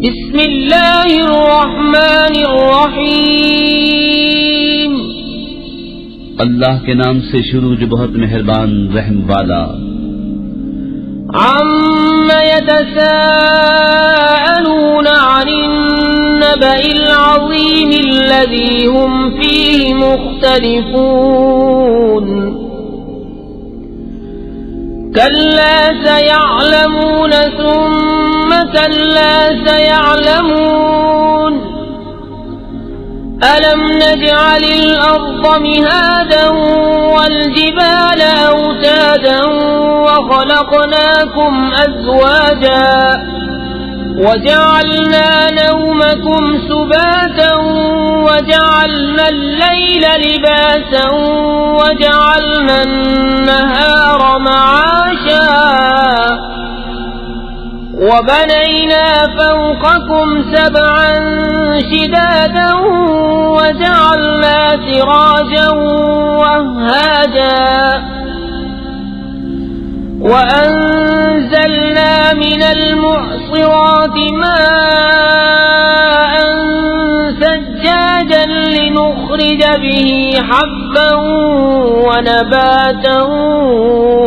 بسم اللہ الرحمن الرحیم، اللہ کے نام سے شروع جو بہت مہربان رحم والا۔ عم يتساءلون عن النبأ العظيم الذي هم فيه مختلفون كلا سيعلمون ثم كلا سيعلمون ألم نجعل الأرض مهادا والجبال أوتادا وخلقناكم أزواجا وجعلنا نومكم سباتا وجعلنا الليل لباسا وجعلنا النهار معاشا وبنينا فوقكم سبعا شدادا وجعلنا سراجا وهاجا وأنزلنا من المعصرات ماء ثجاجا لنخرج به حبا ونباتا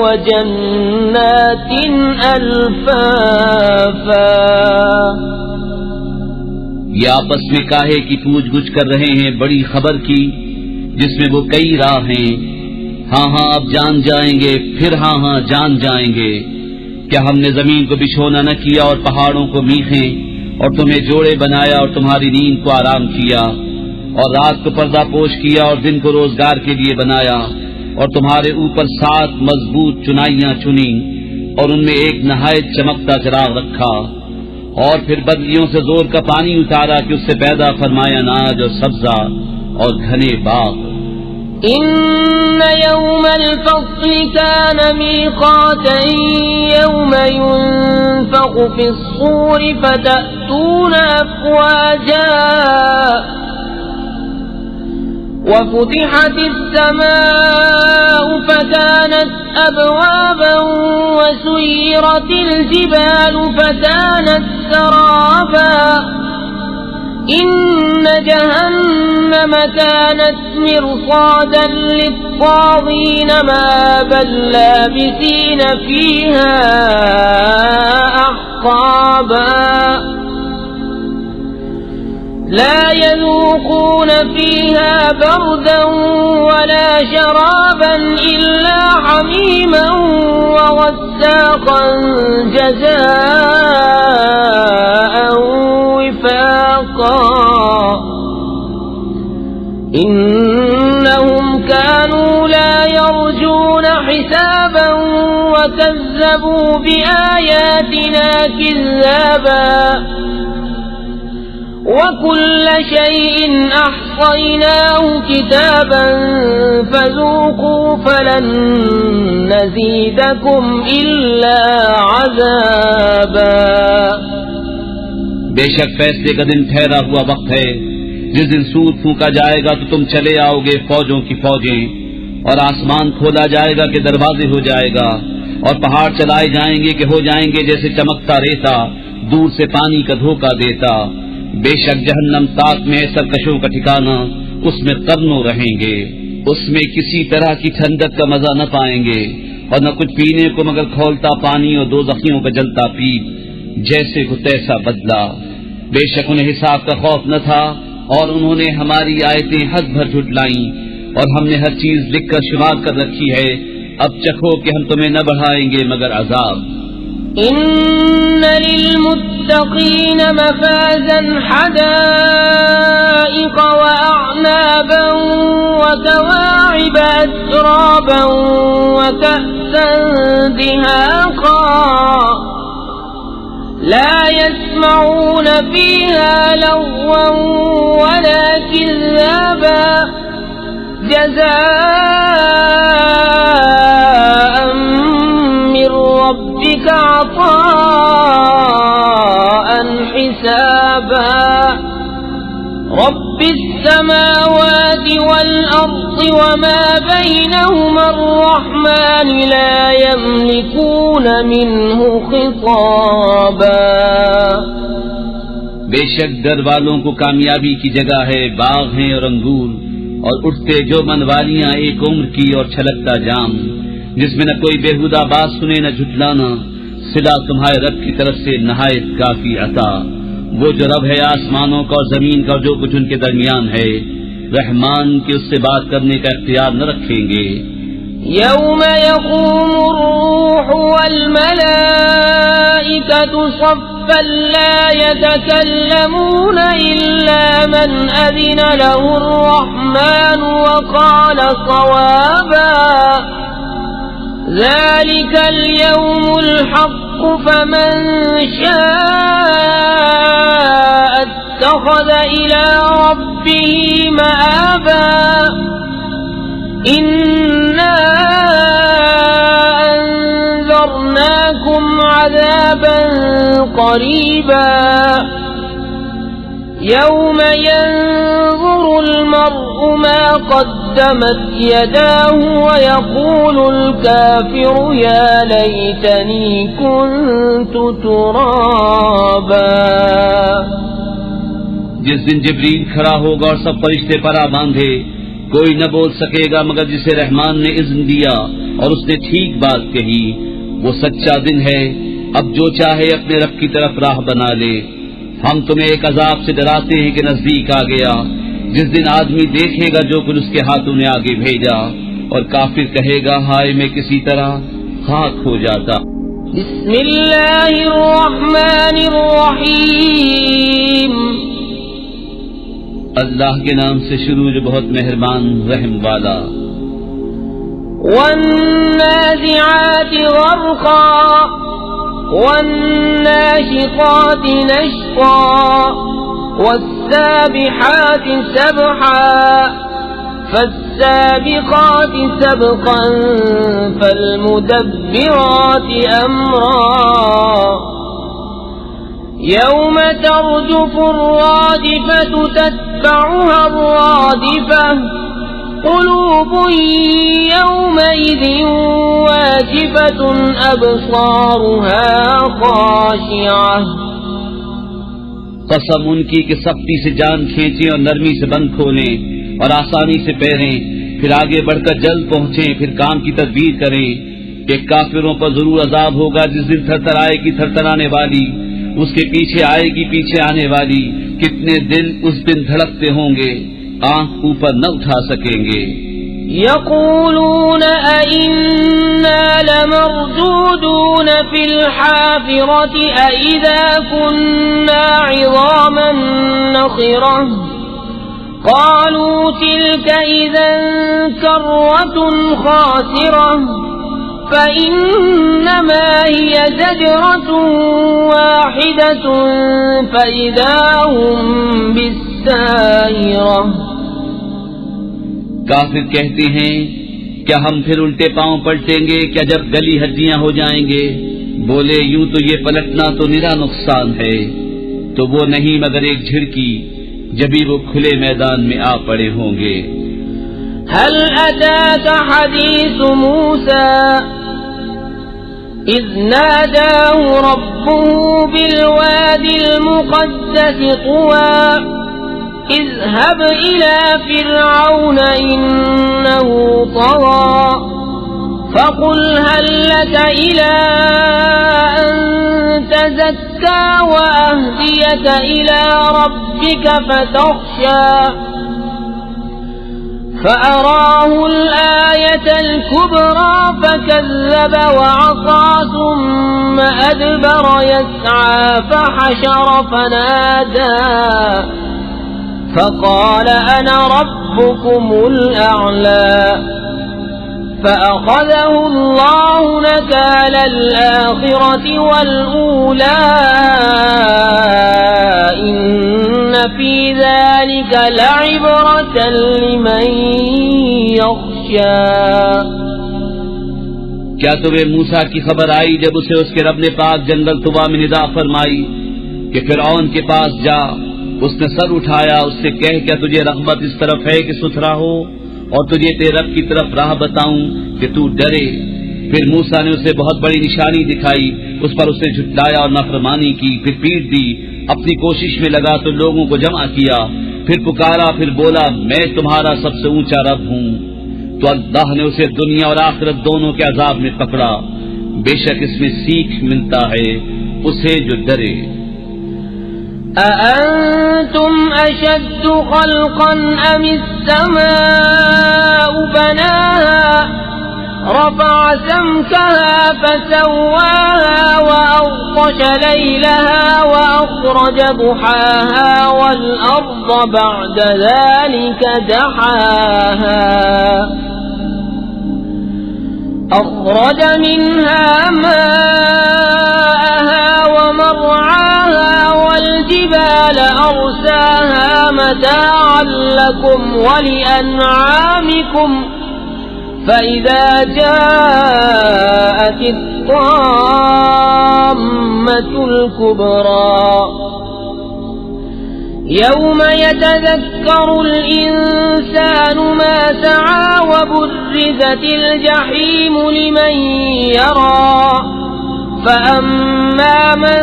وجنات ألفافا۔ یہ آپس میں کاہے کی پوچھ گچھ کر رہے ہیں بڑی خبر کی جس میں وہ کئی راہ ہیں۔ ہاں ہاں اب جان جائیں گے، پھر ہاں ہاں جان جائیں گے۔ کیا ہم نے زمین کو بچھونا نہ کیا اور پہاڑوں کو میخیں، اور تمہیں جوڑے بنایا اور تمہاری نیند کو آرام کیا، اور رات کو پردہ پوش کیا اور دن کو روزگار کے لیے بنایا، اور تمہارے اوپر 7 مضبوط چنائیاں چنی اور ان میں ایک نہایت چمکتا چراغ رکھا، اور پھر بدلیوں سے زور کا پانی اتارا کہ اس سے پیدا فرمایا اناج اور سبزہ اور گھنے باغ۔ إن يوم الفصل كان ميقاتا يوم ينفخ في الصور فتأتون أفواجا وفتحت السماء فكانت أبوابا وسيرت الجبال فكانت سرابا إن جهنم كانت مرصادا للطاغين مآبا لابثين فيها أحقابا لا يذوقون فيها بردا ولا شرابا إلا حميما وغساقا جزاء وفاقا إنهم كانوا لا يرجون حسابا وكذبوا بآياتنا كذابا وكل شيء أحصيناه كتابا فذوقوا فلن نزيدكم إلا عذابا۔ بے شک فیصلے کا دن ٹھہرا ہوا وقت ہے، جس دن سور پھونکا جائے گا تو تم چلے آؤ گے فوجوں کی فوجیں، اور آسمان کھولا جائے گا کہ دروازے ہو جائے گا، اور پہاڑ چلائے جائیں گے کہ ہو جائیں گے جیسے چمکتا ریتا دور سے پانی کا دھوکہ دیتا۔ بے شک جہنم تاک میں سرکشوں کا ٹھکانہ، اس میں ترنوں رہیں گے، اس میں کسی طرح کی ٹھنڈک کا مزہ نہ پائیں گے، اور نہ کچھ پینے کو مگر کھولتا پانی اور دوزخیوں کا جلتا پیپ، جیسے کو تیسا بدلا۔ بے شک انہیں حساب کا خوف نہ تھا، اور انہوں نے ہماری آیتیں حد بھر جھٹلائیں، اور ہم نے ہر چیز لکھ کر شمار کر رکھی ہے، اب چکھو کہ ہم تمہیں نہ بڑھائیں گے مگر عذاب۔ إن للمتقين مفازا حدائق وأعنابا وكواعب أترابا وكأسا دهاقا لا يسمعون فيها لغوا ولا كذابا جزاء من ربك عطاء حسابا رب السماوات والأرض وما بينهما الرحمن لا يملكون منه خطابا۔ بے شک گھر والوں کو کامیابی کی جگہ ہے، باغ ہیں اور انگور، اور اٹھتے جو منوالیاں ایک عمر کی اور چھلکتا جام، جس میں نہ کوئی بےہودہ بات سنے نہ جھٹلانا، صدا تمہارے رب کی طرف سے نہایت کافی عطا، وہ جو رب ہے آسمانوں کا اور زمین کا اور جو کچھ ان کے درمیان ہے، رحمان کے اس سے بات کرنے کا اختیار نہ رکھیں گے۔ يوم يقوم الروح والملائكة صفا لا يتكلمون إلا من أذن له الرحمن وقال صوابا ذلك اليوم الحق فمن شاء اتخذ إلى ربه مآبا إنا أنذرناكم عذابا قريبا يوم ينظر المرء ما قدمت يداه ويقول الكافر يا ليتني كنت ترابا۔ جس دن جبریل کھڑا ہوگا اور سب فرشتے پرا باندھے، کوئی نہ بول سکے گا مگر جسے رحمان نے اذن دیا اور اس نے ٹھیک بات کہی، وہ سچا دن ہے، اب جو چاہے اپنے رب کی طرف راہ بنا لے۔ ہم تمہیں ایک عذاب سے ڈراتے ہیں کہ نزدیک آ گیا، جس دن آدمی دیکھے گا جو کچھ اس کے ہاتھوں نے آگے بھیجا، اور کافر کہے گا ہائے میں کسی طرح خاک ہو جاتا۔ بسم اللہ الرحمن الرحیم، اللہ کے نام سے شروع جو بہت مہربان رحم والا۔ والنازعات غرقا والناشطات نشطا والسابحات سبحا فالسابقات سبقا فالمدبرات أمرا يوم ترجف الرادفة تتبعها الرادفة قلوب يومئذ واجفة أبصارها خاشعة۔ قسم ان کی کہ سختی سے جان کھینچیں اور نرمی سے بند کھولیں اور آسانی سے پیریں، پھر آگے بڑھ کر جلد پہنچیں، پھر کام کی تدبیر کریں کہ کافروں پر ضرور عذاب ہوگا جس دن تھر تھر آئے گی تھر تھر آنے والی، اس کے پیچھے آئے گی پیچھے آنے والی، کتنے دل اس دن دھڑکتے ہوں گے، آنکھ اوپر نہ اٹھا سکیں گے۔ يقولون أئنا لمردودون في الحافرة أئذا كنا عظاما نخرة قالوا تلك إذا كرة خاسرة فإنما هي زجرة واحدة فإذا هم بالساهرة۔ کافر کہتے ہیں کیا ہم پھر الٹے پاؤں پلٹیں گے، کیا جب گلی ہڈیاں ہو جائیں گے؟ بولے یوں تو یہ پلٹنا تو نرا نقصان ہے، تو وہ نہیں مگر ایک جھڑکی جبھی وہ کھلے میدان میں آ پڑے ہوں گے۔ هل أتاك حديث موسى إذ ناداه ربه بالوادي المقدس طوى اذهب إلى فرعون إنه طغى فقل هل لك إلى أن تزكى وأهديك إلى ربك فتخشى فأراه الآية الكبرى فكذب وعصى ثم أدبر يسعى فحشر فنادى فقال أنا ربكم الأعلى فأخذه الله نكال الآخرة والأولى إن في ذلك لعبرة لمن يخشى۔ کیا تمہیں موسیٰ کی خبر آئی جب اسے اس کے رب نے پاک جنگل طویٰ میں ندا فرمائی کہ فرعون کے پاس جا، اس نے سر اٹھایا، اس سے کہہ کیا تجھے رغبت اس طرف ہے کہ ستھرا ہو اور تجھے تیرے رب کی طرف راہ بتاؤں کہ تو ڈرے؟ پھر موسیٰ نے اسے بہت بڑی نشانی دکھائی، اس پر اسے جھٹلایا اور نافرمانی کی، پھر پیٹ دی اپنی کوشش میں لگا تو لوگوں کو جمع کیا، پھر پکارا، پھر بولا میں تمہارا سب سے اونچا رب ہوں، تو اللہ نے اسے دنیا اور آخرت دونوں کے عذاب میں پکڑا۔ بے شک اس میں سیکھ ملتا ہے اسے جو ڈرے۔ أأنتم أشد خلقا أم السماء بناها رفع سمكها فسواها وأغطش ليلها وأخرج ضحاها والأرض بعد ذلك دحاها أخرج منها ماءها ومرعاها والجبال أرساها متاعا لكم ولأنعامكم فإذا جاءت الطامة الكبرى يوم يتذكر الإنسان ما سعى وبرزت الجحيم لمن يرى فأما من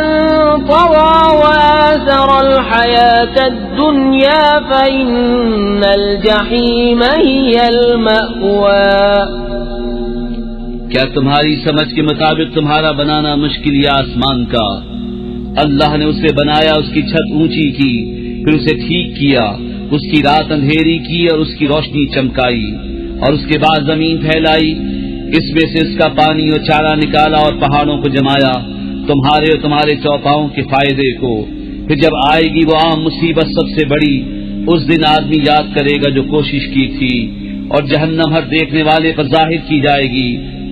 طغى وآثر الحياة الدنيا فإن الجحيم هي المأوى۔ کیا تمہاری سمجھ کے مطابق تمہارا بنانا مشکل یا آسمان کا؟ اللہ نے اسے بنایا، اس کی چھت اونچی کی، پھر اسے ٹھیک کیا، اس کی رات اندھیری کی اور اس کی روشنی چمکائی، اور اس کے بعد زمین پھیلائی، اس میں سے اس کا پانی اور چارہ نکالا اور پہاڑوں کو جمایا تمہارے اور تمہارے چوپاؤں کے فائدے کو۔ پھر جب آئے گی وہ عام مصیبت سب سے بڑی، اس دن آدمی یاد کرے گا جو کوشش کی تھی، اور جہنم ہر دیکھنے والے پر ظاہر کی جائے گی،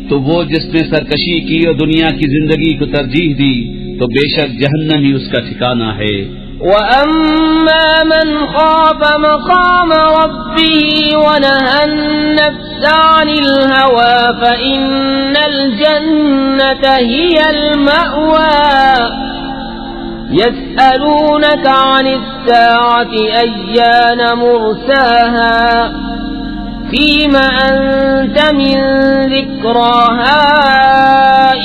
تو وہ جس نے سرکشی کی اور دنیا کی زندگی کو ترجیح دی تو بے شک جہنم ہی اس کا ٹھکانہ ہے۔ وَأَمَّا مَنْ خَافَ مَقَامَ رَبِّهِ وَنَهَى النَّفْسَ عَنِ الْهَوَى فَإِنَّ الْجَنَّةَ هِيَ الْمَأْوَى۔ يَسْأَلُونَكَ عَنِ السَّاعَةِ أَيَّانَ مُرْسَاهَا فِيمَ أَنْتَ مِنْ ذِكْرَاهَا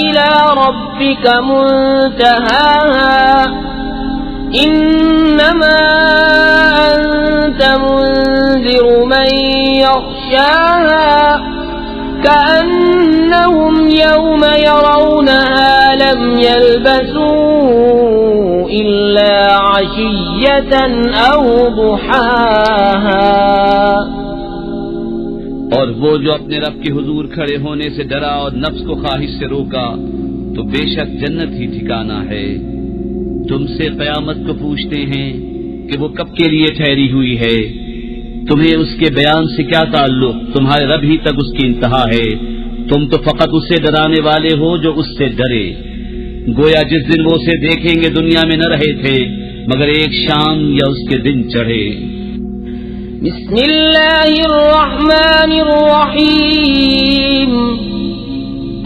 إِلَى رَبِّكَ مُنْتَهَاهَا إِنَّمَا أَنْتَ مُنْذِرُ مَنْ يَخْشَاهَا كَأَنَّهُمْ يَوْمَ يَرَوْنَهَا لَمْ يَلْبَثُوا إِلَّا عَشِيَّةً أَوْ ضُحَاهَا۔ اور وہ جو اپنے رب کے حضور کھڑے ہونے سے ڈرا اور نفس کو خواہش سے روکا تو بے شک جنت ہی ٹھکانہ ہے۔ تم سے قیامت کو پوچھتے ہیں کہ وہ کب کے لیے ٹھہری ہوئی ہے، تمہیں اس کے بیان سے کیا تعلق؟ تمہارے رب ہی تک اس کی انتہا ہے، تم تو فقط اسے ڈرانے والے ہو جو اس سے ڈرے۔ گویا جس دن وہ اسے دیکھیں گے دنیا میں نہ رہے تھے مگر ایک شام یا اس کے دن چڑھے۔ بسم اللہ الرحمن الرحیم،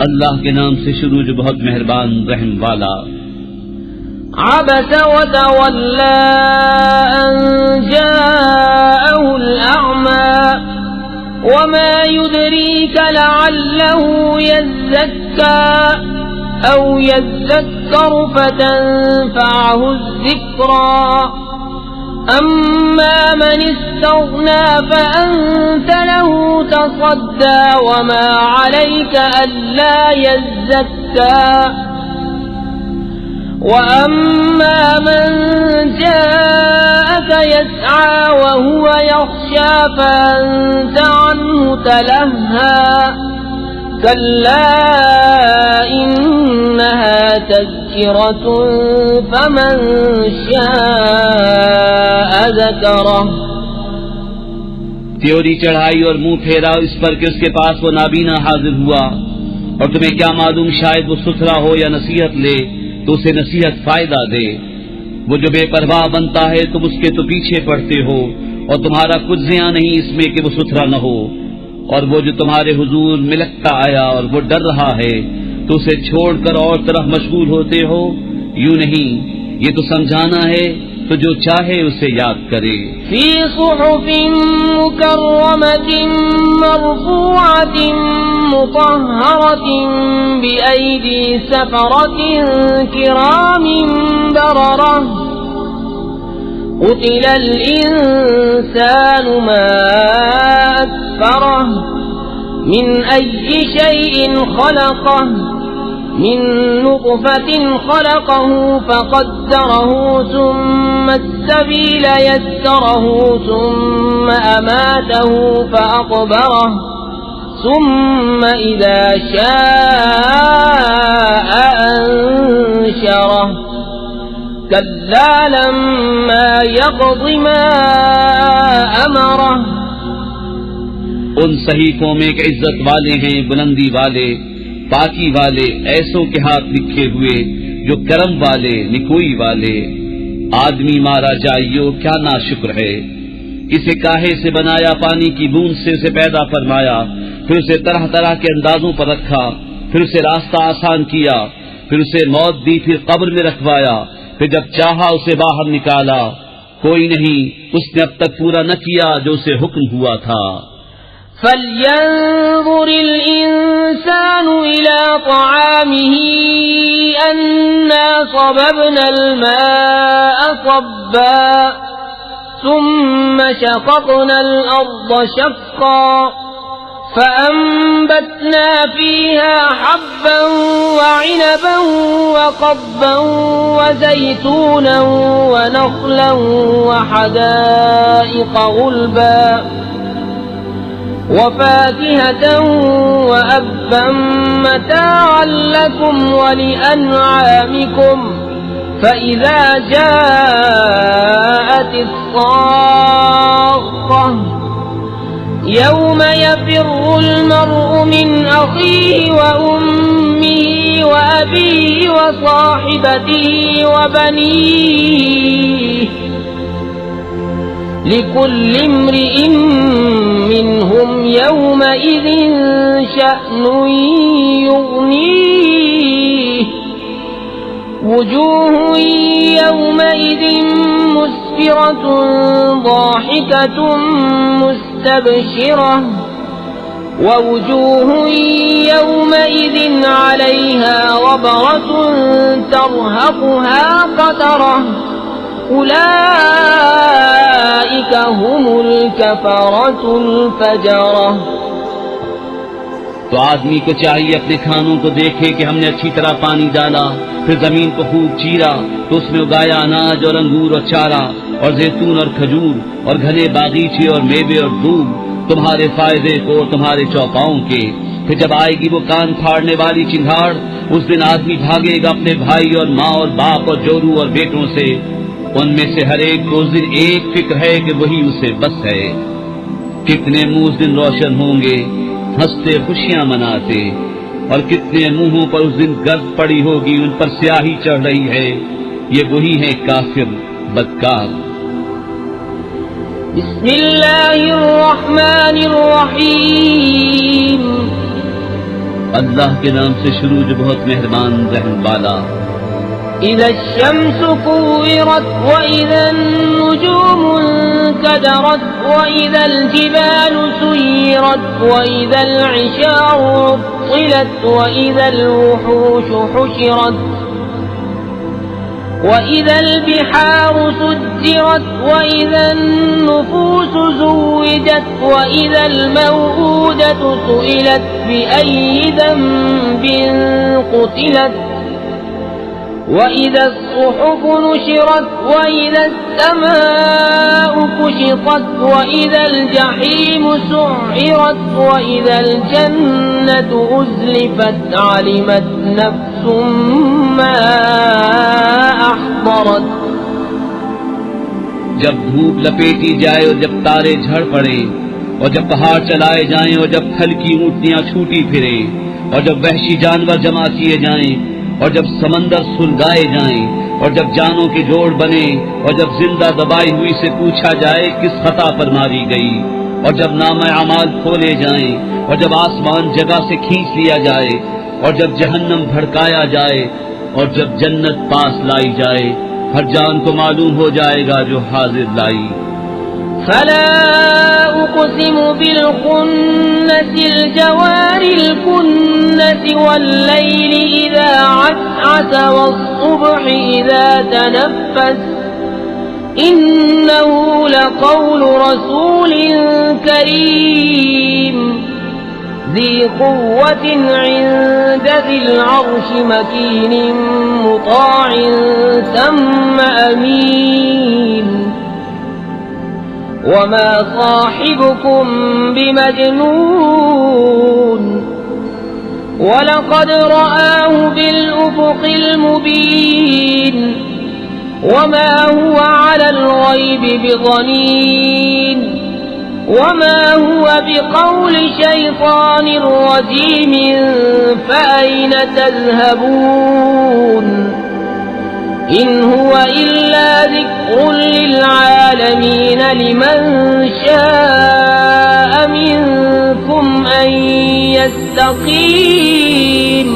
اللہ کے نام سے شروع جو بہت مہربان رحم والا۔ عبس وتولى أن جاءه الأعمى وما يدريك لعله يزكى أو يذكر فتنفعه الذكرى أما من استغنى فأنت له تصدى وما عليك ألا يزكى وَأَمَّا مَنْ جَاءَكَ يَسْعَى وَهُوَ يَخْشَى فَأَنْتَ عَنْهُ تَلَهَّى كَلَّا إِنَّهَا تَذْكِرَةٌ فَمَنْ شَاءَ ذَكَرَهُ۔ تیوری چڑھائی اور منہ پھیرا اس پر کہ اس کے پاس وہ نابینا حاضر ہوا، اور تمہیں کیا معلوم شاید وہ ستھرا ہو یا نصیحت لے تو اسے نصیحت فائدہ دے۔ وہ جو بے پرواہ بنتا ہے تم اس کے تو پیچھے پڑتے ہو، اور تمہارا کچھ زیاں نہیں اس میں کہ وہ ستھرا نہ ہو۔ اور وہ جو تمہارے حضور ملکتا آیا اور وہ ڈر رہا ہے تو اسے چھوڑ کر اور طرف مشغول ہوتے ہو، یوں نہیں، یہ تو سمجھانا ہے تو جو چاہے اسے یاد کرے۔ فی صحف مکرمۃ مرفوعۃ مطہرۃ بأیدی سفرۃ کرام بررہ قتل الإنسان ما أكفره من أي شيء خلقه من نطفة خلقه فقدره ثم السبيل يسره ثم أماته فأقبره ثم إذا شاء أنشره كلا لما يقض ما أمره. ان صحیفوں میں ایک عزت والے ہیں، بلندی والے، پاکی والے، ایسوں کے ہاتھ لکھے ہوئے جو کرم والے، نکوئی والے. آدمی مارا جائیو کیا ناشکر ہے. اسے کاہے سے بنایا، پانی کی بوند سے اسے پیدا فرمایا، پھر اسے طرح طرح کے اندازوں پر رکھا، پھر اسے راستہ آسان کیا، پھر اسے موت دی، پھر قبر میں رکھوایا، پھر جب چاہا اسے باہر نکالا. کوئی نہیں اس نے اب تک پورا نہ کیا جو اسے حکم ہوا تھا. فَلْيَنظُرِ الْإِنسَانُ إِلَى طَعَامِهِ أَنَّا صَبَبْنَا الْمَاءَ صَبًّا ثُمَّ شَقَقْنَا الْأَرْضَ شَقًّا فَأَنبَتْنَا فِيهَا حَبًّا وَعِنَبًا وَقَضْبًا وَزَيْتُونًا وَنَخْلًا وَحَدَائِقَ غُلْبًا وَفَاكِهَةً وَأَبًّا مَّتَاعًا لَّكُمْ وَلِأَنْعَامِكُمْ. فَإِذَا جَاءَتِ الصَّاخَّةُ يَوْمَ يَفِرُّ الْمَرْءُ مِنْ أَخِيهِ وَأُمِّهِ وَأَبِيهِ وَصَاحِبَتِهِ وَبَنِيهِ لِكُلِّ امْرِئٍ مِّنْهُمْ يَوْمَئِذٍ شَأْنٌ يُغْنِيهِ. وُجُوهٌ يَوْمَئِذٍ مُسْفِرَةٌ ضَاحِكَةٌ مُسْتَبْشِرَةٌ وَوُجُوهٌ يَوْمَئِذٍ عَلَيْهَا غَبَرَةٌ تَرْهَقُهَا قَتَرَةٌ أُولَئِكَ هُمُ الْكَفَرَةُ الْفَجَرَةُ. تو آدمی کو چاہیے اپنے کھانوں کو دیکھے کہ ہم نے اچھی طرح پانی ڈالا، پھر زمین کو خوب چیرا تو اس میں اگایا اناج اور انگور اور چارہ اور زیتون اور کھجور اور گھنے باغیچے اور میوے اور دودھ تمہارے فائدے کو اور تمہارے چوپاؤں کے. پھر جب آئے گی وہ کان پھاڑنے والی چنگھاڑ، اس دن آدمی بھاگے گا اپنے بھائی اور ماں اور باپ اور جورو اور بیٹوں سے. ان میں سے ہر ایک کو اس دن ایک فکر ہے کہ وہی اسے بس ہے. کتنے منہ اس دن روشن ہوں گے، ہنستے خوشیاں مناتے، اور کتنے منہوں پر اس دن گرد پڑی ہوگی، ان پر سیاہی چڑھ رہی ہے. یہ وہی ہے کافر بدکار. بسم اللہ الرحمن الرحیم. اللہ کے نام سے شروع جو بہت مہربان رحم والا. اذا الشمس كورت واذا النجوم انكدرت واذا الجبال سيرت واذا العشار عطلت واذا الوحوش حشرت واذا البحار سجرت واذا النفوس زوجت واذا الموءودة سئلت بأي ذنب قتلت وَإِذَا الصُّحُفُ نُشِرَتْ وَإِذَا السَّمَاءُ كُشِطَتْ وَإِذَا الْجَحِيمُ سُعِّرَتْ وَإِذَا الْجَنَّةُ أُزْلِفَتْ عَلِمَتْ نَفْسٌ مَّا أَحْضَرَتْ. جب دھوپ لپیٹی جائے اور جب تارے جھڑ پڑیں اور جب پہاڑ چلائے جائیں اور جب پھل کی اونٹنیاں چھوٹی پھریں اور جب وحشی جانور جمع کیے جائیں اور جب سمندر سلگائے جائیں اور جب جانوں کے جوڑ بنے اور جب زندہ دبائی ہوئی سے پوچھا جائے کس خطا پر ماری گئی اور جب نام اعمال کھولے جائیں اور جب آسمان جگہ سے کھینچ لیا جائے اور جب جہنم بھڑکایا جائے اور جب جنت پاس لائی جائے، ہر جان کو معلوم ہو جائے گا جو حاضر لائی. فلا أقسم بالخنس الجوار الكنس والليل إذا عسعس والصبح إذا تنفس إنه لقول رسول كريم ذي قوة عند ذي العرش مكين مطاع ثم أمين وما صاحبكم بمجنون وَلَقَدْ رَآهُ بِالْأُفُقِ الْمُبِينِ وَمَا هُوَ عَلَى الْغَيْبِ بِضَنِينٍ وَمَا هُوَ بِقَوْلِ شَيْطَانٍ رَجِيمٍ فَأَيْنَ تَذْهَبُونَ إِنْ هُوَ إِلَّا ذِكْرٌ لِلْعَالَمِينَ لِمَنْ شَاءَ مِنْكُمْ أَنْ يَسْتَقِيمَ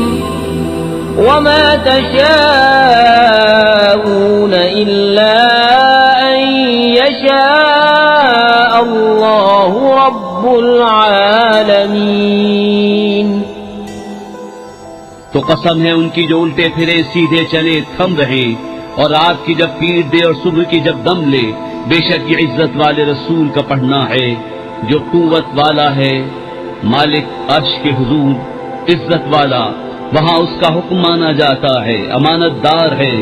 وَمَا تَشَاءُونَ إِلَّا أَنْ يَشَاءَ اللَّهُ رَبُّ الْعَالَمِينَ۔ تو قسم ہے ان کی جو الٹے پھرے سیدھے چلے تھم رہے، اور رات کی جب پیٹ دے اور صبح کی جب دم لے، بے شک یہ عزت والے رسول کا پڑھنا ہے جو قوت والا ہے، مالک عرش کے حضور عزت والا، وہاں اس کا حکم مانا جاتا ہے، امانت دار ہے،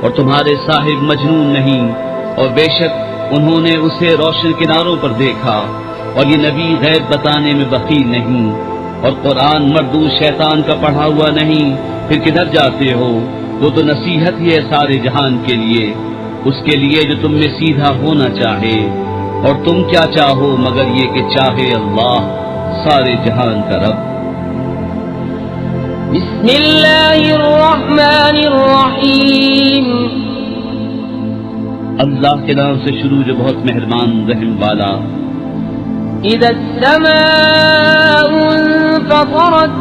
اور تمہارے صاحب مجنون نہیں، اور بے شک انہوں نے اسے روشن کناروں پر دیکھا، اور یہ نبی غیب بتانے میں بخیل نہیں، اور قرآن مردود شیطان کا پڑھا ہوا نہیں، پھر کدھر جاتے ہو؟ وہ تو نصیحت ہی ہے سارے جہان کے لیے، اس کے لیے جو تم میں سیدھا ہونا چاہے، اور تم کیا چاہو مگر یہ کہ چاہے اللہ سارے جہان کا رب۔ بسم اللہ الرحمن الرحیم، اللہ کے نام سے شروع جو بہت مہربان رحم والا۔ اذا السماء انفطرت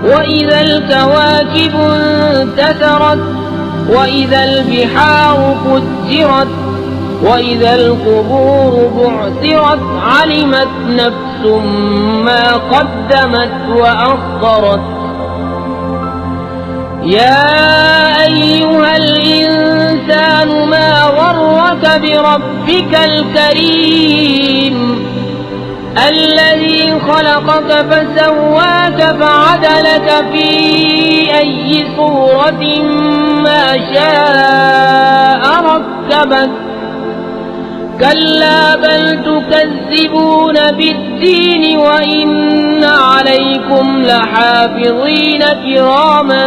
واذا الكواكب انتثرت واذا البحار فجرت واذا القبور بعثرت علمت نفس ما قدمت واخرت يا أيها الإنسان ما غرك بربك الكريم الذي خلقك فسواك فعدلك في أي صورة ما شاء ركبك كلا بل تكذبون بالدين وإن عليكم لحافظين كراما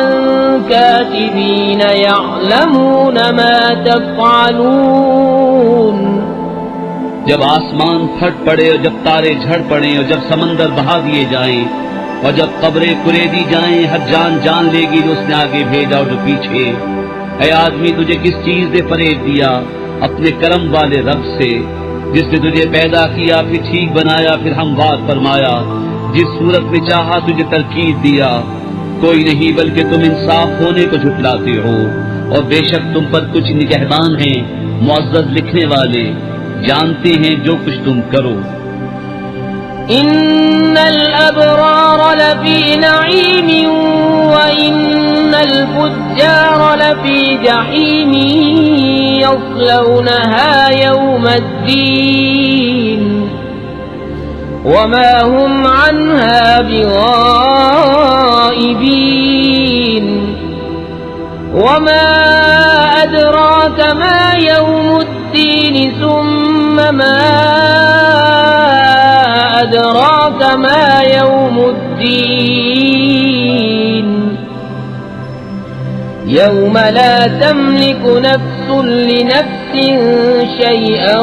كاتبين يعلمون ما تفعلون۔ جب آسمان پھٹ پڑے اور جب تارے جھڑ پڑیں اور جب سمندر بہا دیے جائیں اور جب قبریں کریدی جائیں، ہر جان جان لے گی جو اس نے آگے بھیجا اور جو پیچھے۔ اے آدمی، تجھے کس چیز نے فریب دیا؟ اپنے کرم والے رب سے، جس نے تجھے پیدا کیا، پھر ٹھیک بنایا، پھر ہموار فرمایا، جس صورت میں چاہا تجھے ترکیب دیا۔ کوئی نہیں بلکہ تم انصاف ہونے کو جھٹلاتے ہو، اور بے شک تم پر کچھ نگہبان ہیں، معزز لکھنے والے، جانتے ہیں جو کچھ تم کرو۔ ان الابرار لفی نعیم وان الفجار لفی جحیم یصلونها یوم الدین وما هم عنها بغائبین وما ادراک ما یوم الدین ثم ما أدراك ما يوم الدين يوم لا تملك نفس لنفس شيئا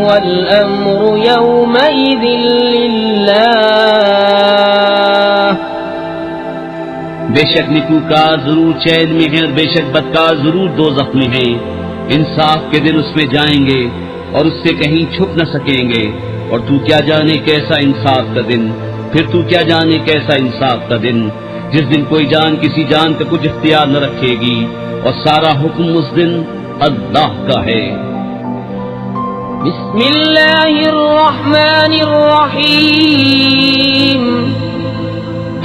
والأمر يومئذ لله۔ بے شک نیکوکار ضرور چین میں ہیں اور بے شک بدکار ضرور دوزخ میں ہیں۔ انصاف کے دن اس میں جائیں گے اور اس سے کہیں چھپ نہ سکیں گے، اور تو کیا جانے کیسا انصاف کا دن، پھر تو کیا جانے کیسا انصاف کا دن، جس دن کوئی جان کسی جان کا کچھ اختیار نہ رکھے گی، اور سارا حکم اس دن اللہ کا ہے۔ بسم اللہ الرحمن الرحیم،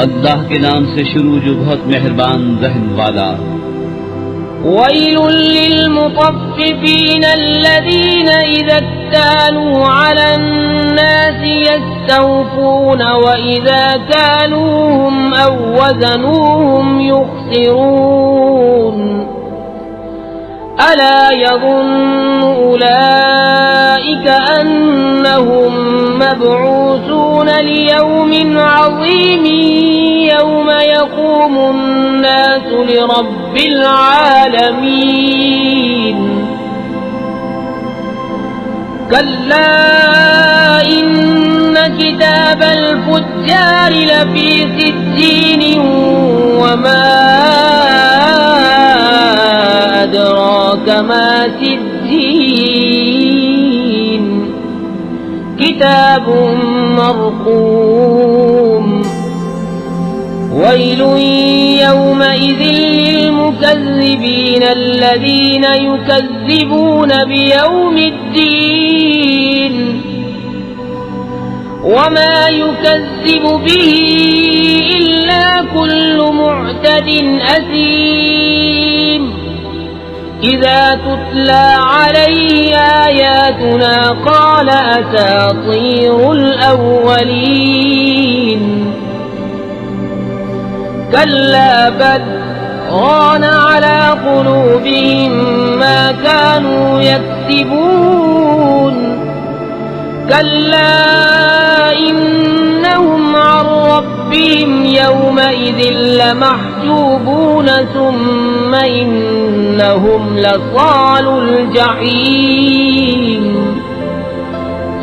اللہ کے نام سے شروع جو بہت مہربان رحم والا۔ ويل للمطففين الذين إذا اكتالوا على الناس يستوفون وإذا كالوهم أو وزنوهم يخسرون ألا يظن أولئك أنهم مبعوثون ليوم عظيم يوم يقوم الناس لرب العالمين كلا إن كتاب الفجار لفي سجين وما أدراك ما سجين كتاب مرقوم ويل يومئذ للمكذبين الذين يكذبون بيوم الدين وما يكذب به إلا كل معتد أثيم إذا تتلى عليه آياتنا قال أساطير الأولين كلا بل ران على قلوبهم ما كانوا يكسبون كلا إنهم عن ربهم يومئذ لمحجوبون ثم إنهم لصالو الجحيم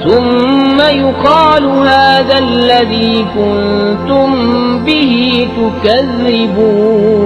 ثم يقال هذا الذي كنتم به تكذبون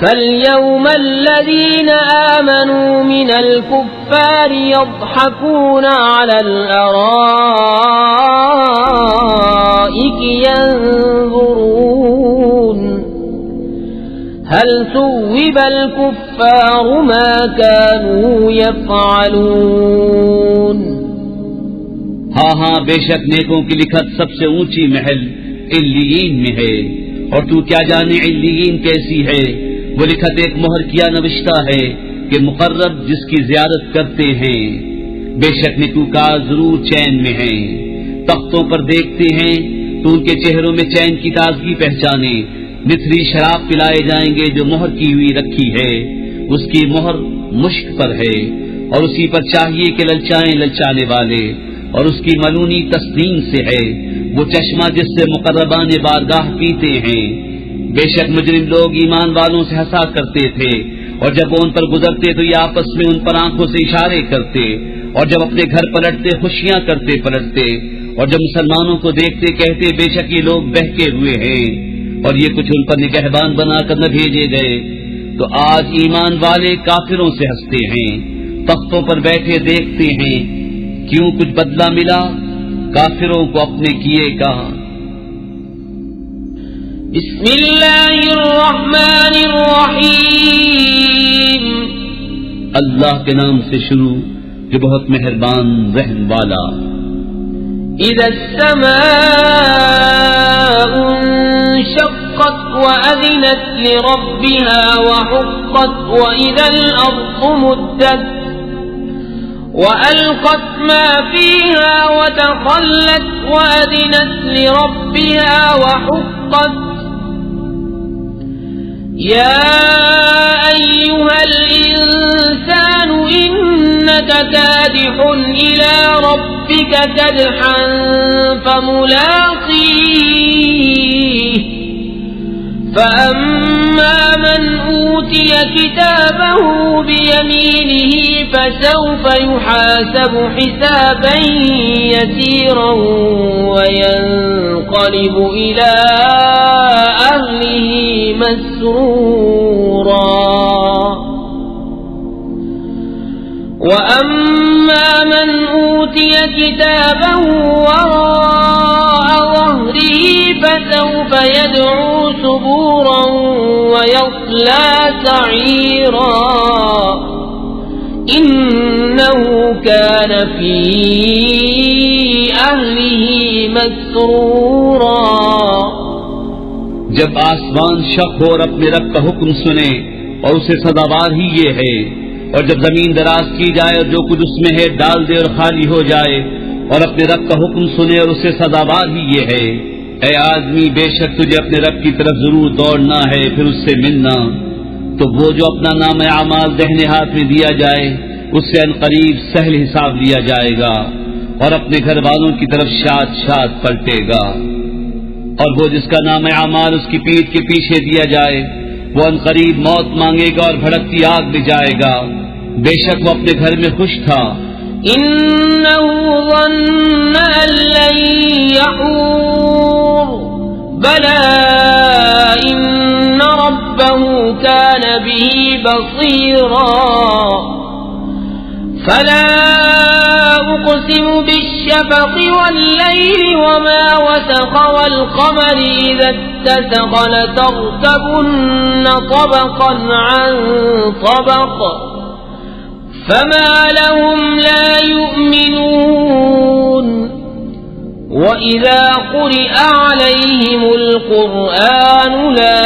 فاليوم الذين آمنوا من الكفار يضحكون على الأرائك ينظرون هل ثوب الكفار ما كانوا يفعلون. ہاں ہاں، بے شک نیکوں کی لکھت سب سے اونچی محل علیین میں ہے، اور تو کیا جانے علیین کیسی ہے. وہ لکھت ایک مہر کیا نوشتہ ہے کہ مقرب جس کی زیارت کرتے ہیں. بے شک نیکوکار ضرور چین میں ہیں. تختوں پر دیکھتے ہیں تو ان کے چہروں میں چین کی تازگی پہچانے. نتھری شراب پلائے جائیں گے جو مہر کی ہوئی رکھی ہے، اس کی مہر مشک پر ہے، اور اسی پر چاہیے کہ للچائیں للچانے والے، اور اس کی ملونی تسنیم سے ہے، وہ چشمہ جس سے مقربان بارگاہ پیتے ہیں. بے شک مجرم لوگ ایمان والوں سے ہنسا کرتے تھے، اور جب وہ ان پر گزرتے تو یہ آپس میں ان پر آنکھوں سے اشارے کرتے، اور جب اپنے گھر پلٹتے خوشیاں کرتے پلٹتے، اور جب مسلمانوں کو دیکھتے کہتے بے شک یہ لوگ بہکے ہوئے ہیں، اور یہ کچھ ان پر نگہبان بنا کر نہ بھیجے گئے. تو آج ایمان والے کافروں سے ہنستے ہیں، تختوں پر بیٹھے دیکھتے ہیں. کیوں کچھ بدلہ ملا کافروں کو اپنے کیے کا. بسم اللہ الرحمن الرحیم. اللہ کے نام سے شروع جو بہت مہربان رحم والا. اذا السماء انشقت وأذنت لربها وحقت وإذا الأرض مدت وألقت ما فيها وتخلت وأذنت لربها وحقت. يا أيها الإنسان إنك كادح إلى ربك كدحا فملاقيه. فأما من أوتي كتابه بيمينه فسوف يحاسب حسابا يسيرا وينقلب إلى أهله مسرورا. وأما من أوتي كتابه وراء ظهره فسوف يدعو ثبورا ويصلى سعيرا. إنه كان في أهله مسرورا. جب آسمان شق ہو اور اپنے رب کا حکم سنے اور اسے سزاوار ہی یہ ہے، اور جب زمین دراز کی جائے اور جو کچھ اس میں ہے ڈال دے اور خالی ہو جائے، اور اپنے رب کا حکم سنے اور اسے سزاوار ہی یہ ہے. اے آدمی، بے شک تجھے اپنے رب کی طرف ضرور دوڑنا ہے، پھر اس سے ملنا. تو وہ جو اپنا نام اعمال دہنے ہاتھ میں دیا جائے اس سے عنقریب سہل حساب لیا جائے گا، اور اپنے گھر والوں کی طرف شاد شاد پلٹے گا. اور وہ جس کا نام اعمال اس کی پیٹھ کے پیچھے دیا جائے وہ عنقریب موت مانگے گا اور بھڑکتی آگ میں جائے گا. بے شک وہ اپنے گھر میں خوش تھا. إنه ظن أن لن يحور بلى إن ربه كان به بصيرا. فلا أقسم بالشفق والليل وما وسق والقمر إذا اتسق لتركبن طبقا عن طبق فما لهم لا يؤمنون. وإذا قرئ عليهم القرآن لا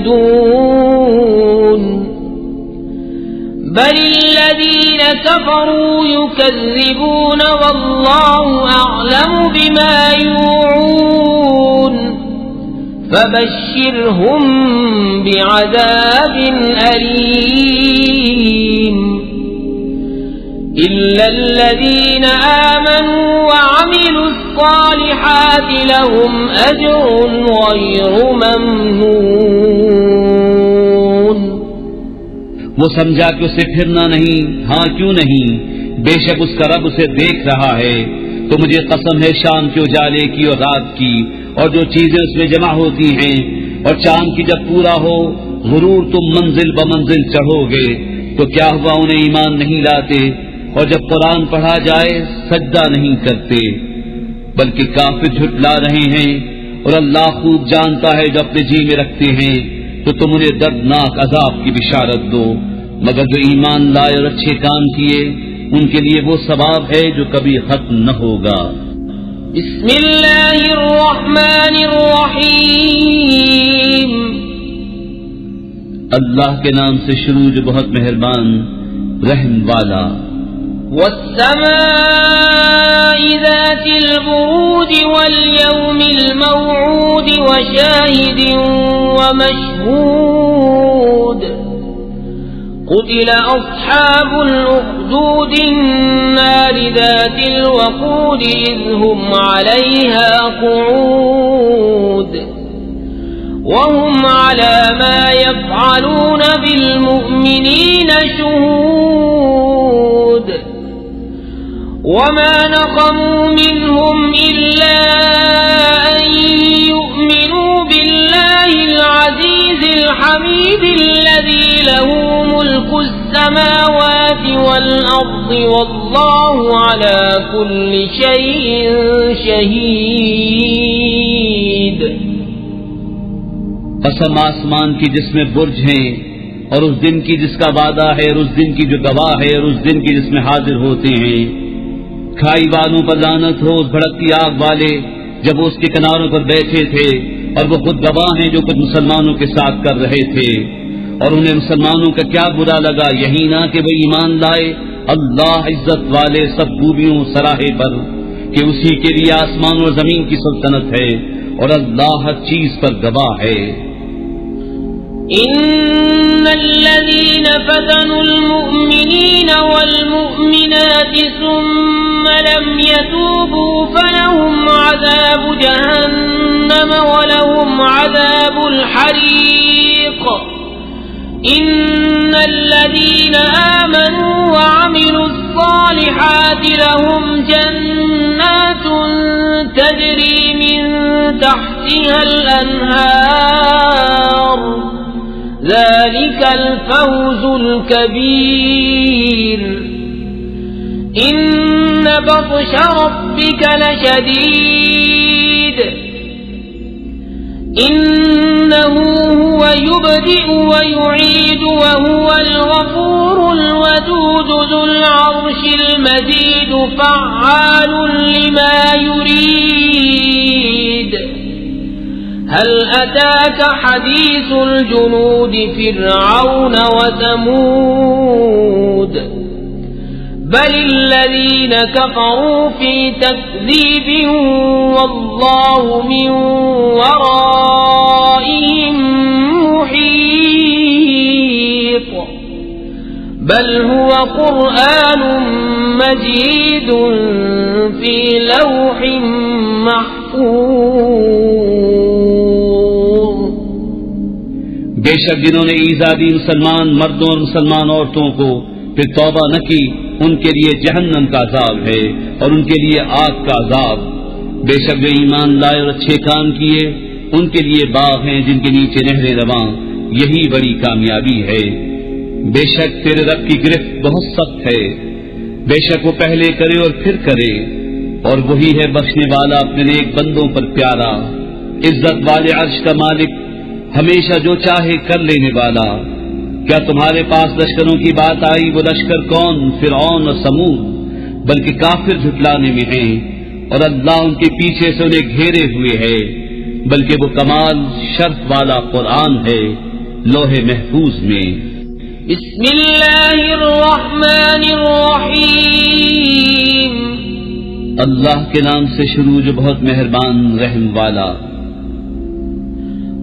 يسجدون بل الذين كفروا يكذبون والله أعلم بما يوعون. فبشرهم بعذاب أليم. إلا الذين آمنوا وعملوا الصالحات لهم أجر غير ممنون. وہ سمجھا کہ اسے پھرنا نہیں، ہاں کیوں نہیں، بے شک اس کا رب اسے دیکھ رہا ہے. تو مجھے قسم ہے شام کے اجالے کی اور رات کی اور جو چیزیں اس میں جمع ہوتی ہیں، اور چاند کی جب پورا ہو غرور تم منزل بمنزل چڑھو گے. تو کیا ہوا انہیں ایمان نہیں لاتے، اور جب قرآن پڑھا جائے سجدہ نہیں کرتے، بلکہ کافر جھٹلا رہے ہیں. اور اللہ خوب جانتا ہے جو اپنے جی میں رکھتے ہیں. تو تم انہیں دردناک عذاب کی بشارت دو، مگر جو ایمان لائے اور اچھے کام کیے ان کے لیے وہ ثواب ہے جو کبھی ختم نہ ہوگا۔ بسم اللہ الرحمن الرحیم، اللہ کے نام سے شروع جو بہت مہربان رحم والا۔ والسماء ذات البروج واليوم الموعود وشاهد ومشهود، قتل أصحاب الأخدود النار ذات الوقود إذ هم عليها قعود وهم على ما يفعلون بالمؤمنين شهود، وما نقموا منهم إلا أن يؤمنوا بالله العزيز الحميد الذي له ملك السماوات والأرض والله على كل شيء شهيد۔ قسم آسمان کی جس میں برج ہیں اور اس دن کی جس کا وعدہ ہے اور اس دن کی جو گواہ ہے اور اس دن کی جس میں حاضر ہوتے ہیں۔ کھائی والوں پر لعنت ہو اس بھڑکتی آگ والے جب وہ اس کے کناروں پر بیٹھے تھے، اور وہ خود گواہ ہیں جو کچھ مسلمانوں کے ساتھ کر رہے تھے، اور انہیں مسلمانوں کا کیا برا لگا، یہی نہ کہ وہ ایمان لائے اللہ عزت والے سب خوبیوں سراہے پر کہ اسی کے لیے آسمان اور زمین کی سلطنت ہے اور اللہ ہر چیز پر گواہ ہے۔ إن الذين فتنوا المؤمنين والمؤمنات ثم لم يتوبوا فلهم عذاب جهنم ولهم عذاب الحريق، إن الذين آمنوا وعملوا الصالحات لهم جنات تجري من تحتها الأنهار، ذلك الفوز الكبير، إن بطش ربك لشديد، إنه هو يبدئ ويعيد وهو الغفور الودود ذو العرش المجيد فعال لما يريد۔ هل أتاك حديث الجنود فرعون وثمود، بل الذين كفروا في تكذيب والله من ورائهم محيط، بل هو قرآن مجيد في لوح محفوظ۔ بے شک جنہوں نے ایذا دی مسلمان مردوں اور مسلمان عورتوں کو پھر توبہ نہ کی، ان کے لیے جہنم کا عذاب ہے اور ان کے لیے آگ کا عذاب۔ بے شک جو ایمان لائے اور اچھے کام کیے ان کے لیے باغ ہیں جن کے نیچے نہریں رواں، یہی بڑی کامیابی ہے۔ بے شک تیرے رب کی گرفت بہت سخت ہے، بے شک وہ پہلے کرے اور پھر کرے، اور وہی ہے بخشنے والا اپنے نیک بندوں پر پیارا، عزت والے عرش کا مالک، ہمیشہ جو چاہے کر لینے والا۔ کیا تمہارے پاس لشکروں کی بات آئی؟ وہ لشکر کون؟ فرعون اور سمود، بلکہ کافر جھٹلانے میں ہیں، اور اللہ ان کے پیچھے سے انہیں گھیرے ہوئے ہے، بلکہ وہ کمال شرف والا قرآن ہے لوح محفوظ میں۔ بسم اللہ الرحمن الرحیم، اللہ کے نام سے شروع جو بہت مہربان رحم والا۔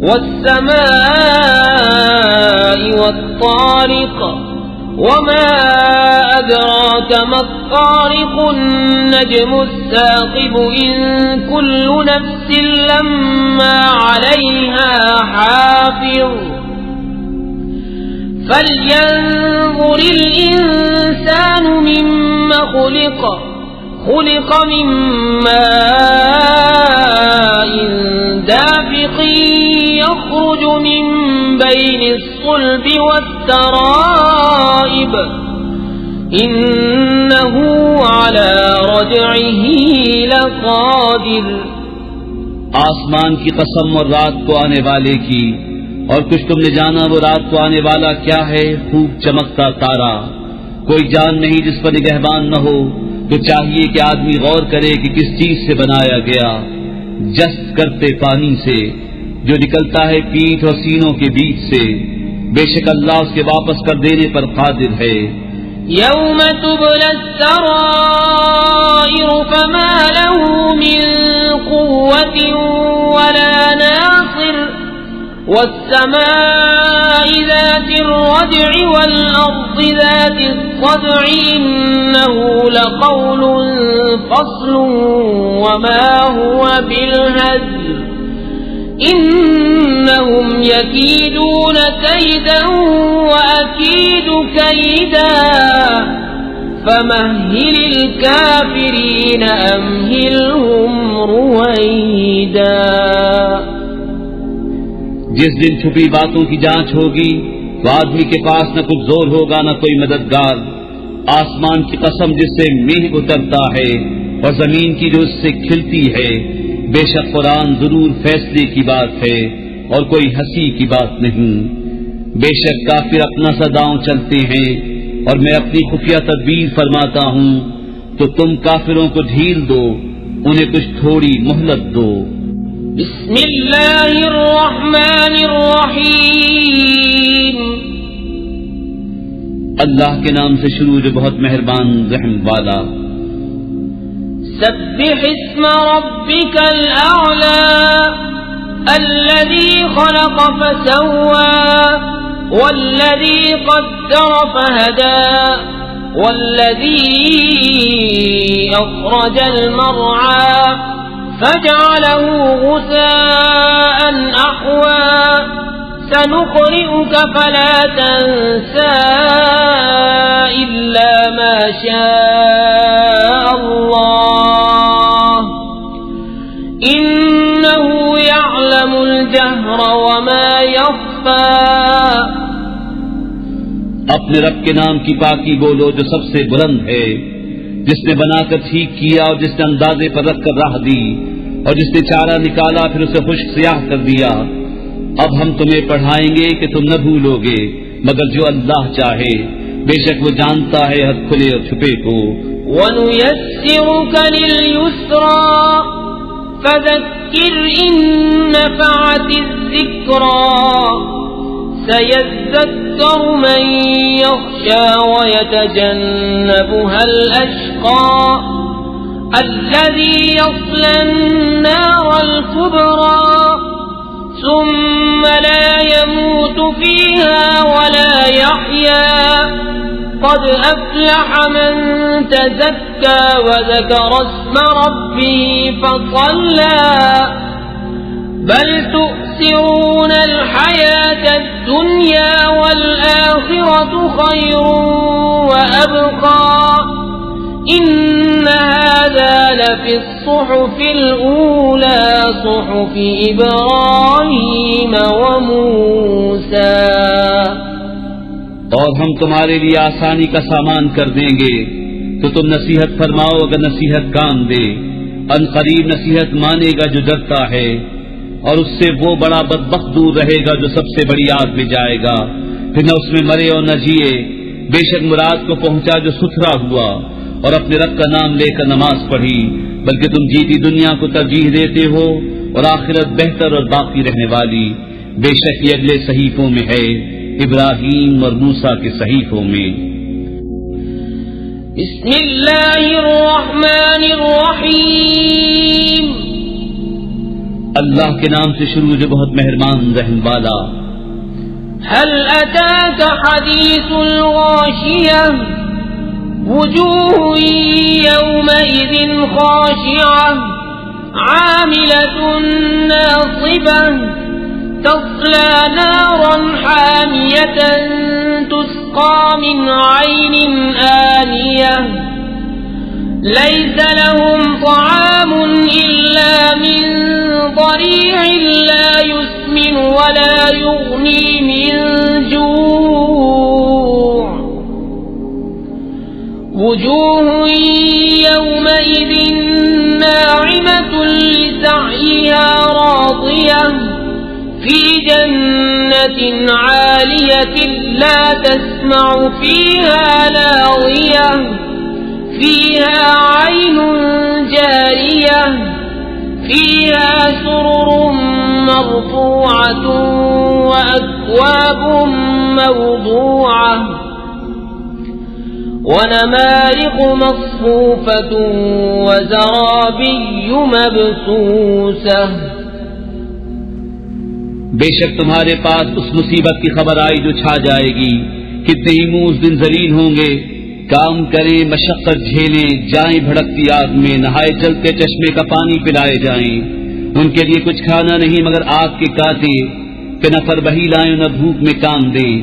والسماء والطارق وما أدراك ما الطارق النجم الثاقب إن كل نفس لما عليها حافظ فلينظر الإنسان مما خلق من ماء دافق يخرج من بين الصلب والترائب إنه على رجعه لقادر۔ آسمان کی قسم اور رات کو آنے والے کی، اور کچھ تم نے جانا وہ رات کو آنے والا کیا ہے، خوب چمکتا تارا. کوئی جان نہیں جس پر نگہبان نہ ہو. تو چاہیے کہ آدمی غور کرے کہ کس چیز سے بنایا گیا. جست کرتے پانی سے جو نکلتا ہے پیٹھ اور سینوں کے بیچ سے. بے شک اللہ اس کے واپس کر دینے پر قادر ہے. يوم تبلى السرائر فما له من قوة ولا ناصر والسماء ذات الرجع والأرض ذات الصدع إنه لقول فصل وما هو بالهزل إنهم يكيدون كيدا وأكيد كيدا فمهل الكافرين أمهلهم رويدا. جس دن چھپی باتوں کی جانچ ہوگی تو آدمی کے پاس نہ کچھ زور ہوگا نہ کوئی مددگار. آسمان کی قسم جس سے میگھ اترتا ہے اور زمین کی جو اس سے کھلتی ہے. بے شک قرآن ضرور فیصلے کی بات ہے اور کوئی ہنسی کی بات نہیں. بے شک کافر اپنا صداؤں چلتے ہیں اور میں اپنی خفیہ تدبیر فرماتا ہوں. تو تم کافروں کو ڈھیل دو، انہیں کچھ تھوڑی مہلت دو. بسم اللہ الرحمن الرحیم. اللہ کے نام سے شروع جو بہت مہربان رحم والا. سبح اسم ربك الأعلى الذي خلق فسوى والذي قدر فهدى والذي أخرج المرعى فجعله غثاء أحوى سنقرئك فلا تنسى إلا ما شاء الله إنه يعلم الجهر وما يخفى. اپنے رب کے نام کی پاکی بولو جو سب سے بلند ہے، جس نے بنا کر ٹھیک کیا اور جس نے اندازے پر رکھ کر راہ دی اور جس نے چارہ نکالا پھر اسے خشک سیاہ کر دیا. اب ہم تمہیں پڑھائیں گے کہ تم نہ بھولو گے مگر جو اللہ چاہے. بے شک وہ جانتا ہے حد کھلے اور چھپے کو. وَنُيَسِّرُكَ لِلْيُسْرَى فَذَكِّرْ إِن نَّفَعَتِ الذِّكْرَى سَيَذَّكَّرُ مَن يَخْشَىٰ وَيَتَجَنَّبُهَا الْأَشْقَى الَّذِي يَصْلَى النَّارَ الْكُبْرَى ثم لا يموت فيها ولا يحيا قد أفلح من تزكى وذكر اسم ربه فصلى بل تؤثرون الحياة الدنيا والآخرة خير وأبقى إن هذا لفي الصحف الأولى صحف إبراهيم وموسى. اور ہم تمہارے لیے آسانی کا سامان کر دیں گے تو تم نصیحت فرماؤ اگر نصیحت کام دے. ان قریب نصیحت مانے گا جو ڈرتا ہے اور اس سے وہ بڑا بدبخت دور رہے گا جو سب سے بڑی آگ میں جائے گا پھر نہ اس میں مرے اور نہ جیے. بے شک مراد کو پہنچا جو ستھرا ہوا اور اپنے رب کا نام لے کر نماز پڑھی بلکہ تم جیتی دنیا کو ترجیح دیتے ہو اور آخرت بہتر اور باقی رہنے والی. بے شک یہ اگلے صحیفوں میں ہے، ابراہیم اور موسیٰ کے صحیفوں میں. بسم اللہ الرحمن الرحیم. اللہ کے نام سے شروع جو بہت مہربان رحم والا. هل أتاك حديث الغاشية وجوه يومئذ خاشعة عاملة ناصبة تصلى نارا حامية تسقى من عين آنية ليس لهم طعام إلا من ضريع لا يسمن ولا يغني من جوع وجوه يومئذ ناعمة لسعيها راضية في جنة جنة عالية لا تسمع فيها لاغية فيها عين جارية فيها سرر مرفوعة وأكواب موضوعة ونمارق مصفوفة وزرابي مبثوثة. بے شک تمہارے پاس اس مصیبت کی خبر آئی جو چھا جائے گی. کتنے ہی منہ اس دن ذلیل ہوں گے. کام کریں، مشقت جھیلیں، جائیں بھڑکتی آگ میں، نہائے چلتے چشمے کا پانی پلائے جائیں. ان کے لیے کچھ کھانا نہیں مگر آگ کے کانٹے کہ نہ فربہی لائیں نہ بھوک میں کام دیں.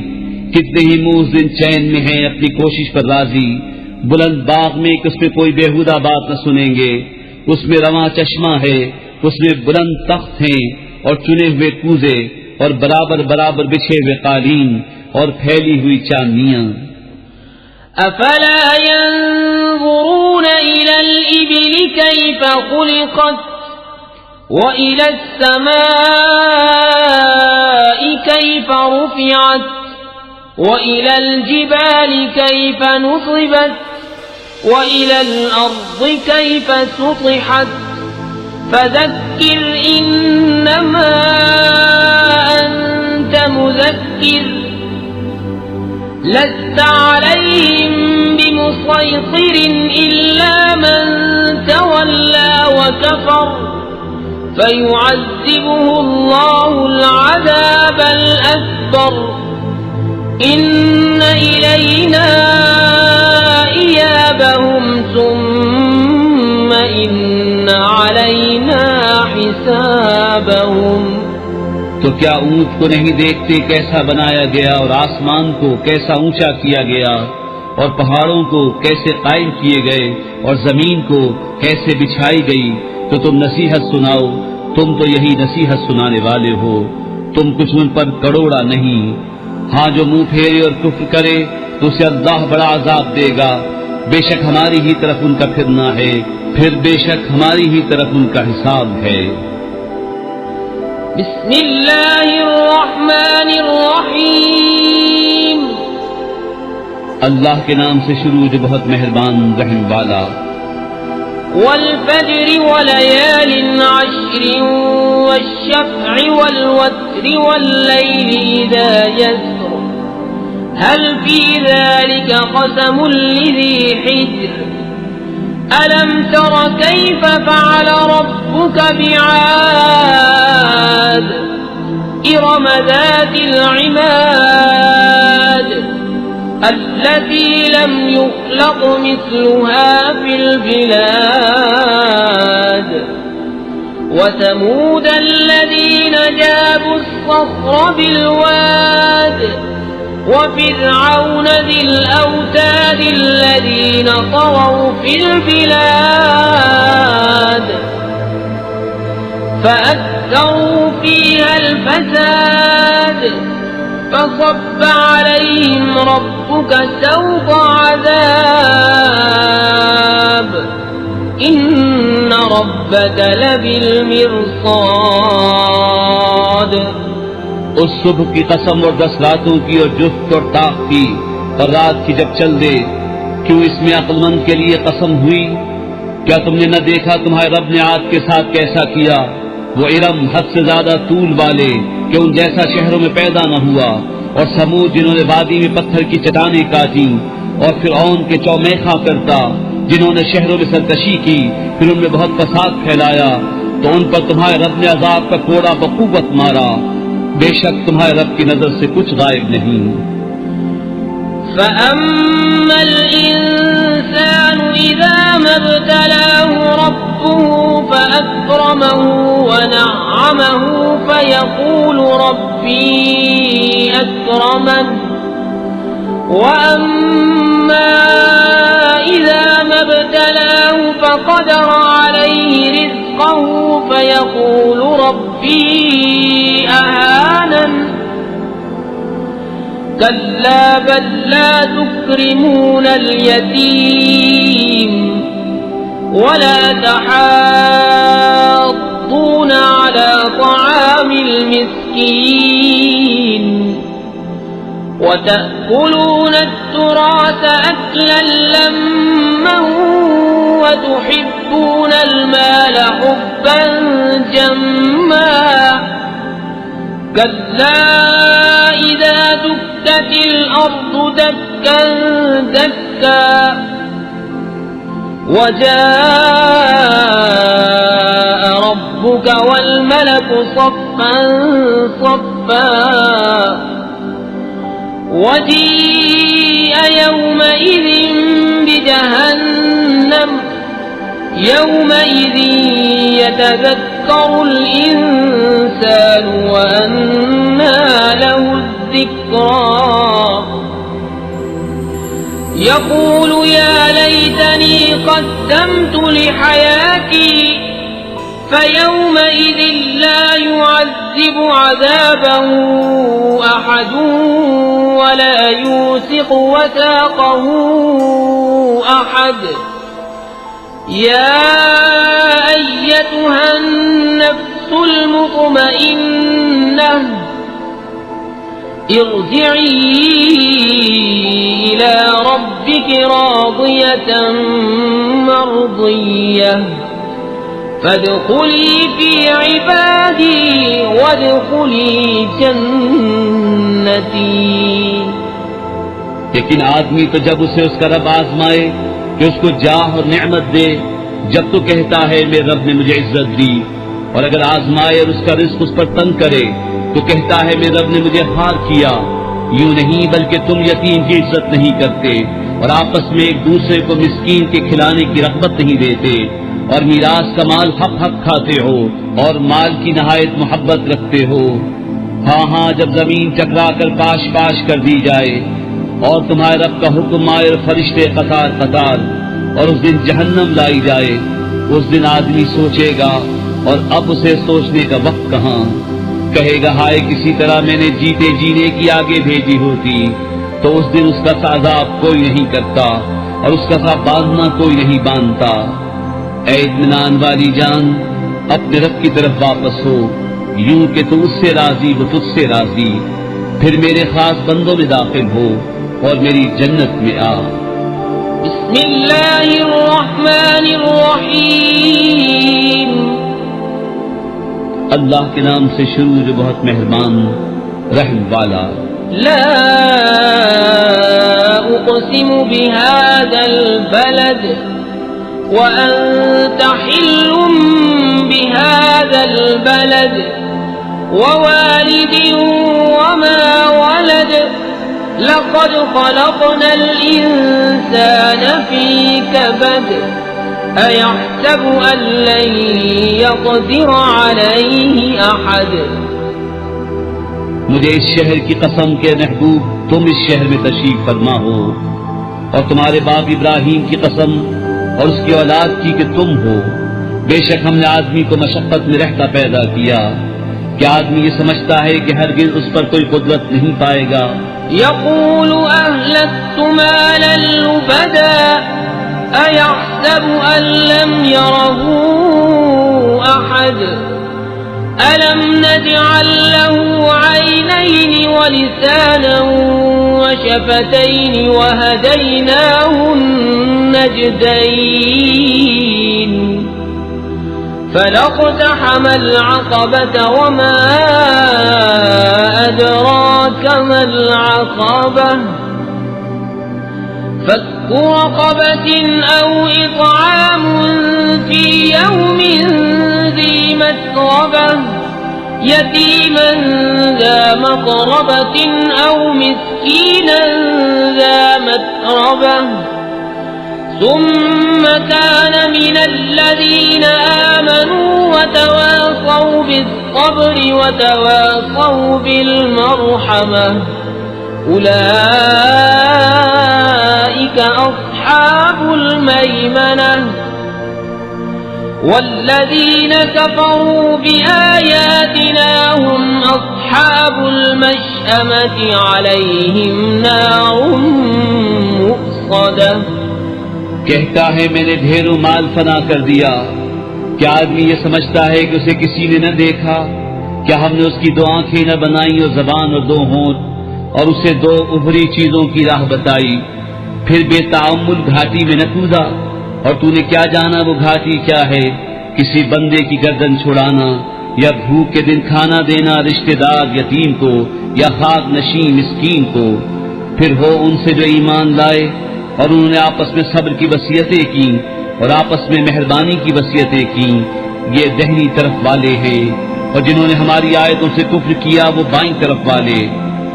کتنے ہی منہ اس دن چین میں ہیں اپنی کوشش پر راضی. بلند باغ میں اس میں کوئی بےہودہ بات نہ سنیں گے. اس میں رواں چشمہ ہے، اس میں بلند تخت ہیں اور چنے ہوئے کوزے اور برابر برابر بچھے ہوئے قالین اور پھیلی ہوئی چاندنیاں. افلا ينظرون الى الابل كيف خلقت والى السماء كيف رفعت وإلى الجبال كيف نصبت وإلى الأرض كيف سطحت فذكر إنما أنت مذكر لست عليهم بمسيطر إلا من تولى وكفر فيعذبه الله العذاب الأكبر إن إلينا إيابهم ثم إن علينا حسابهم. تو کیا اونٹ کو نہیں دیکھتے کیسا بنایا گیا اور آسمان کو کیسا اونچا کیا گیا اور پہاڑوں کو کیسے قائم کیے گئے اور زمین کو کیسے بچھائی گئی. تو تم نصیحت سناؤ، تم تو یہی نصیحت سنانے والے ہو، تم کچھ ان پر کروڑا نہیں. ہاں جو منہ پھیرے اور کفر کرے تو اسے اللہ بڑا عذاب دے گا. بے شک ہماری ہی طرف ان کا پھرنا ہے، پھر بے شک ہماری ہی طرف ان کا حساب ہے. بسم اللہ الرحمن الرحیم. اللہ کے نام سے شروع جو بہت مہربان رحم والا. والفجر وليال عشر والشفع والوتر والليل إذا يسر هل في ذلك قسم لذي حجر ألم تر كيف فعل ربك بعاد إرم ذات العماد التي لم يخلق مثلها في البلاد وثمود الذين جابوا الصخر بالواد وفرعون ذي الأوتاد الذين طغوا في البلاد فأكثروا فيها الفساد فصب عليهم ربك سوط عذاب إن ربك لبالمرصاد. اس صبح کی قسم اور 10 راتوں کی اور جفت اور طاق کی اور رات کی جب چل دے، کیوں اس میں عقل مند کے لیے قسم ہوئی؟ کیا تم نے نہ دیکھا تمہارے رب نے عاد کے ساتھ کیسا کیا؟ وہ ارم حد سے زیادہ طول والے کہ ان جیسا شہروں میں پیدا نہ ہوا، اور سمود جنہوں نے وادی میں پتھر کی چٹانیں کاٹی، اور فرعون کے چومیخا کرتا جنہوں نے شہروں میں سرکشی کی پھر ان میں بہت فساد پھیلایا. تو ان پر تمہارے رب نے عذاب کا کوڑا بقوت مارا. بے شک تمہارے رب کی نظر سے کچھ غائب نہیں. فَأَمَّا الْإِنسَانُ إِذَا مَا ابْتَلَاهُ رَبُّهُ فَأَكْرَمَهُ وَنَعَّمَهُ فَيَقُولُ رَبِّي أَكْرَمَنِ وَأَمَّا إِذَا مَا ابْتَلَاهُ فَقَدَرَ عَلَيْهِ رِزْقَهُ فَيَقُولُ رَبِّي أَهَانَنِ كَلَّا بَل لَّا تُكْرِمُونَ الْيَتِيمَ وَلَا تَحَاضُّونَ عَلَى طَعَامِ الْمِسْكِينِ وتأكلون التراث أكلا لما وتحبون المال حبا جما كلا إذا دكت الأرض دكا دكا وجاء ربك والملك صفا صفا وجيء يومئذ بجهنم يومئذ يتذكر الإنسان وأنى له الذكرى يقول يا ليتني قدمت لحياتي فيومئذ لا يعذب عذابه أحد ولا يوثق وثاقه أحد يا أيتها النفس المطمئنة ارجعي إلى ربك راضية مرضية فادخلی فی عبادی وادخلی جنتی. لیکن آدمی تو جب اسے اس کا رب آزمائے کہ اس کو جاہ اور نعمت دے، جب تو کہتا ہے میرے رب نے مجھے عزت دی، اور اگر آزمائے اور اس کا رزق اس پر تنگ کرے تو کہتا ہے میرے رب نے مجھے ہار کیا. یوں نہیں بلکہ تم یتیم کی عزت نہیں کرتے اور آپس میں ایک دوسرے کو مسکین کے کھلانے کی رغبت نہیں دیتے، اور میراث کا مال حق حق کھاتے ہو اور مال کی نہایت محبت رکھتے ہو. ہاں ہاں، جب زمین ٹکرا کر پاش پاش کر دی جائے اور تمہارے رب کا حکم آئے اور فرشتے قطار قطار، اور اس دن جہنم لائی جائے، اس دن آدمی سوچے گا، اور اب اسے سوچنے کا وقت کہاں. کہے گا ہائے کسی طرح میں نے جیتے جینے کی آگے بھیجی ہوتی. تو اس دن اس کا عذاب کوئی نہیں کرتا اور اس کا باندھنا کوئی نہیں باندھتا. اے اطمینان والی جان، اپنے رب کی طرف واپس ہو، یوں کہ تو اس سے راضی وہ تجھ سے راضی. پھر میرے خاص بندوں میں داخل ہو اور میری جنت میں آ. بسم اللہ الرحمن الرحیم. اللہ کے نام سے شروع جو بہت مہربان رحم والا. لا اقسم بهذا البلد وأنت حل بهذا البلد ووالد وما ولد لقد خلقنا الإنسان في كبد أيحسب أن لن يقدر عليه أحد. مجھے اس شہر کی قسم کے محبوب تم اس شہر میں تشریف فرما ہو، اور تمہارے باپ ابراہیم کی قسم اور اس کی اولاد کی کہ تم ہو. بے شک ہم نے آدمی کو مشقت میں رہتا پیدا کیا. کیا آدمی یہ سمجھتا ہے کہ ہرگز اس پر کوئی قدرت نہیں پائے گا؟ یقول اہلکت مالا لبدا ایحسب ان لم یرہ احد ألم نجعل له عينين ولسانا وشفتين وهديناه النجدين فلاقتحم العقبة وما أدراك ما العقبة فك رقبة أو إطعام في يوم ذي مسغبة يتيما ذا مقربة أو مسكينا ذا متربة ثم كان من الذين آمنوا وتواصوا بالصبر وتواصوا بالمرحمة أولئك أصحاب الميمنة والذين كفروا بآياتنا هم أصحاب المشأمة عليهم نار مؤصدة. کہتا ہے میں نے ڈھیروں مال فنا کر دیا. کیا آدمی یہ سمجھتا ہے کہ اسے کسی نے نہ دیکھا؟ کیا ہم نے اس کی دو آنکھیں نہ بنائی اور زبان اور دو ہونٹ؟ اور اسے 2 ابھری چیزوں کی راہ بتائی، پھر بے تعمل گھاٹی میں نہ کودا، اور تو نے کیا جانا وہ گھاٹی کیا ہے؟ کسی بندے کی گردن چھڑانا، یا بھوک کے دن کھانا دینا رشتہ دار یتیم کو یا خاک نشین مسکین کو۔ پھر ہو ان سے جو ایمان لائے اور انہوں نے آپس میں صبر کی وصیتیں کی اور آپس میں مہربانی کی وصیتیں کی، یہ دہنی طرف والے ہیں، اور جنہوں نے ہماری آیتوں سے کفر کیا وہ بائیں طرف والے،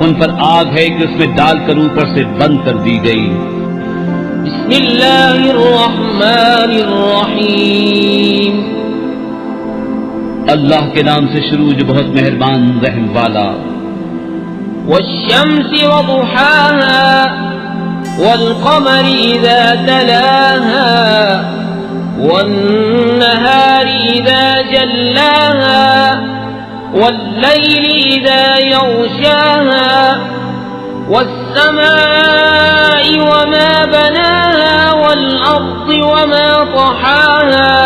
ان پر آگ ہے کہ اس میں ڈال کر اوپر سے بند کر دی گئی۔ بسم اللہ الرحمن الرحیم، اللہ کے نام سے شروع جو بہت مہربان رحم والا۔ والشمس وضحاها والقمر إذا تلاها والنهار إذا جلاها والليل إذا يغشاها والسماء وما بناها والأرض وما طحاها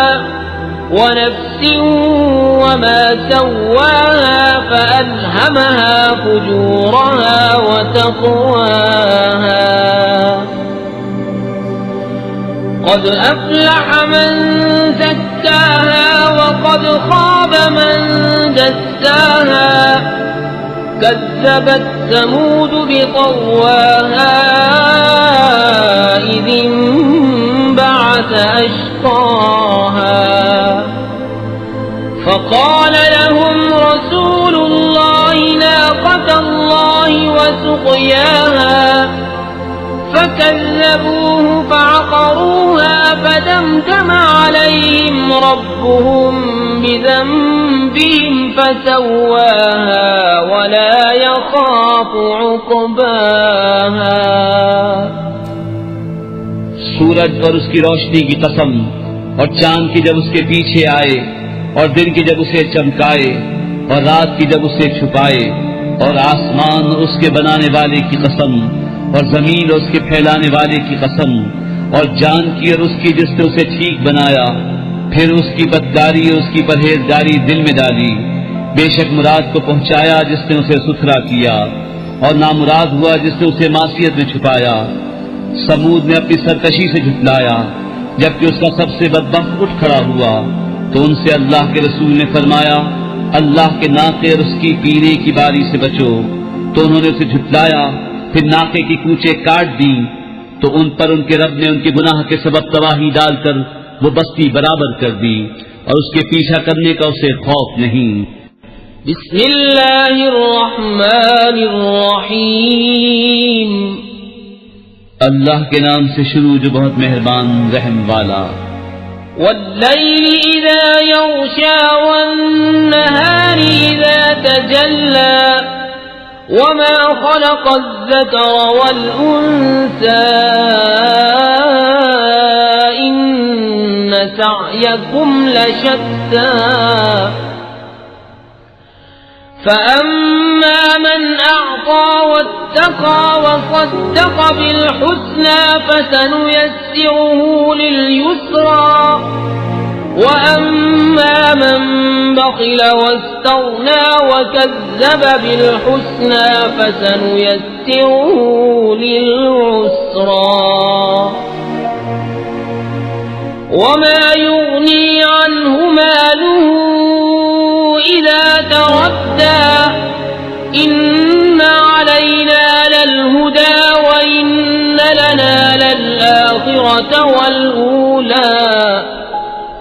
ونفس وما سواها فألهمها فجورها وتقواها قد أفلح من زكاها وقد خاب من دساها كذبت ثمود بطغواها إذ انبعث أشقاها فقال لهم رسول الله ناقة الله وسقياها فكذبوه فعقروها فدمدم عليهم ربهم بذنبهم فسواها ولا يخاف عقباها۔ سورج اور اس کی روشنی کی قسم، اور چاند کی جب اس کے پیچھے آئے، اور دن کی جب اسے چمکائے، اور رات کی جب اسے چھپائے، اور آسمان اور اس کے بنانے والے کی قسم، اور زمین اور اس کے پھیلانے والے کی قسم، اور جان کی اور اس کی جس نے اسے ٹھیک بنایا، پھر اس کی بدکاری اور اس کی پرہیزگاری دل میں ڈالی۔ بے شک مراد کو پہنچایا جس نے اسے ستھرا کیا، اور نامراد ہوا جس نے اسے معصیت میں چھپایا۔ سمود نے اپنی سرکشی سے جھٹلایا، جبکہ اس کا سب سے بدبخت اٹھ کھڑا ہوا، تو ان سے اللہ کے رسول نے فرمایا اللہ کے ناقے اور اس کی پینے کی باری سے بچو، تو انہوں نے اسے جھٹلایا، پھر ناقے کی کوچے کاٹ دی، تو ان پر ان کے رب نے ان کے گناہ کے سبب تباہی ڈال کر وہ بستی برابر کر دی، اور اس کے پیچھا کرنے کا اسے خوف نہیں۔ بسم اللہ الرحمن الرحیم، اللہ کے نام سے شروع جو بہت مہربان رحم والا۔ واللیل اذا یغشا والنہار اذا تجلی وما خلق الذکر والانثى ان سعیکم لشتى فأما من أعطى واتقى وصدق بالحسنى فسنيسره لليسرى وأما من بخل واستغنى وكذب بالحسنى فسنيسره للعسرى وما يغني عنه ماله إذا تردى إن علينا للهدى وإن لنا للآخرة والأولى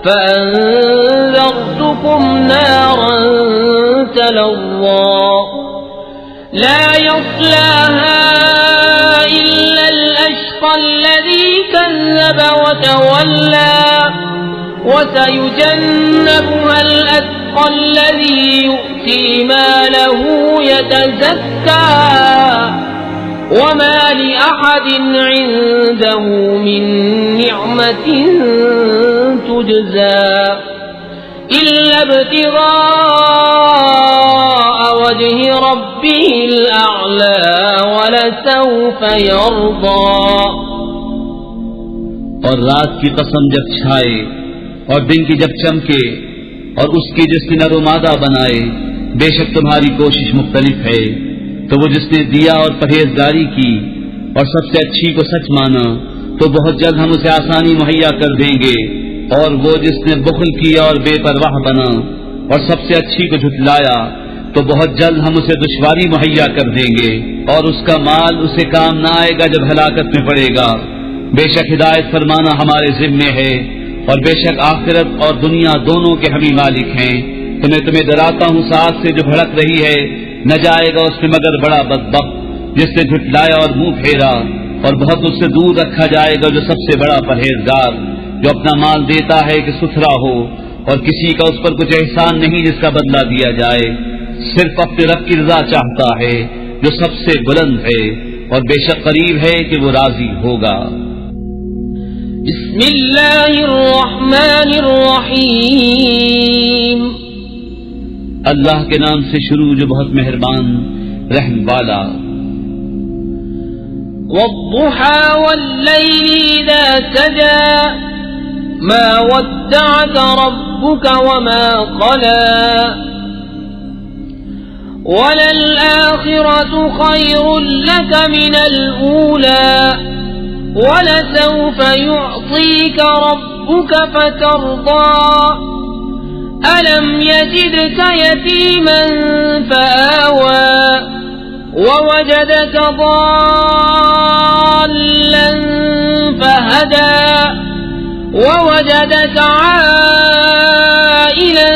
فأنذرتكم نارا تلظى لا يصلاها إلا الأشقى الذي كذب وتولى وسيجنبها الأتقى الذي يؤتي ماله يتزكى وما لأحد عنده من نعمة تجزى إلا ابتغاء وجه ربه الأعلى ولسوف يرضى۔ اور رات کی قسم جب چھائے اور دن کی جب چمکے اور اس کی جس نے نر و مادہ بنائے، بے شک تمہاری کوشش مختلف ہے، تو وہ جس نے دیا اور پرہیزگاری کی اور سب سے اچھی کو سچ مانا تو بہت جلد ہم اسے آسانی مہیا کر دیں گے، اور وہ جس نے بخل کیا اور بے پرواہ بنا اور سب سے اچھی کو جھٹلایا تو بہت جلد ہم اسے دشواری مہیا کر دیں گے، اور اس کا مال اسے کام نہ آئے گا جب ہلاکت میں پڑے گا۔ بے شک ہدایت فرمانا ہمارے ذمے ہے، اور بے شک آخرت اور دنیا دونوں کے ہم ہی مالک ہیں۔ تمہیں ڈراتا ہوں ساتھ سے جو بھڑک رہی ہے، نہ جائے گا اس میں مگر بڑا بدبخت جس نے جھٹلایا اور منہ پھیرا، اور بہت اس سے دور رکھا جائے گا جو سب سے بڑا پرہیزگار، جو اپنا مال دیتا ہے کہ ستھرا ہو، اور کسی کا اس پر کچھ احسان نہیں جس کا بدلہ دیا جائے، صرف اپنے رب کی رضا چاہتا ہے جو سب سے بلند ہے، اور بے شک قریب ہے کہ وہ راضی ہوگا۔ بسم اللہ الرحمن الرحیم، اللہ کے نام سے شروع جو بہت مہربان رحم والا۔ والضحى والليل إذا سجى ما ودعك ربك وما قلى وللآخرة خير لك من الأولى ولسوف يعطيك ربك فترضى ألم يجدك يتيما فآوى ووجدك ضالا فهدى ووجدك عائلا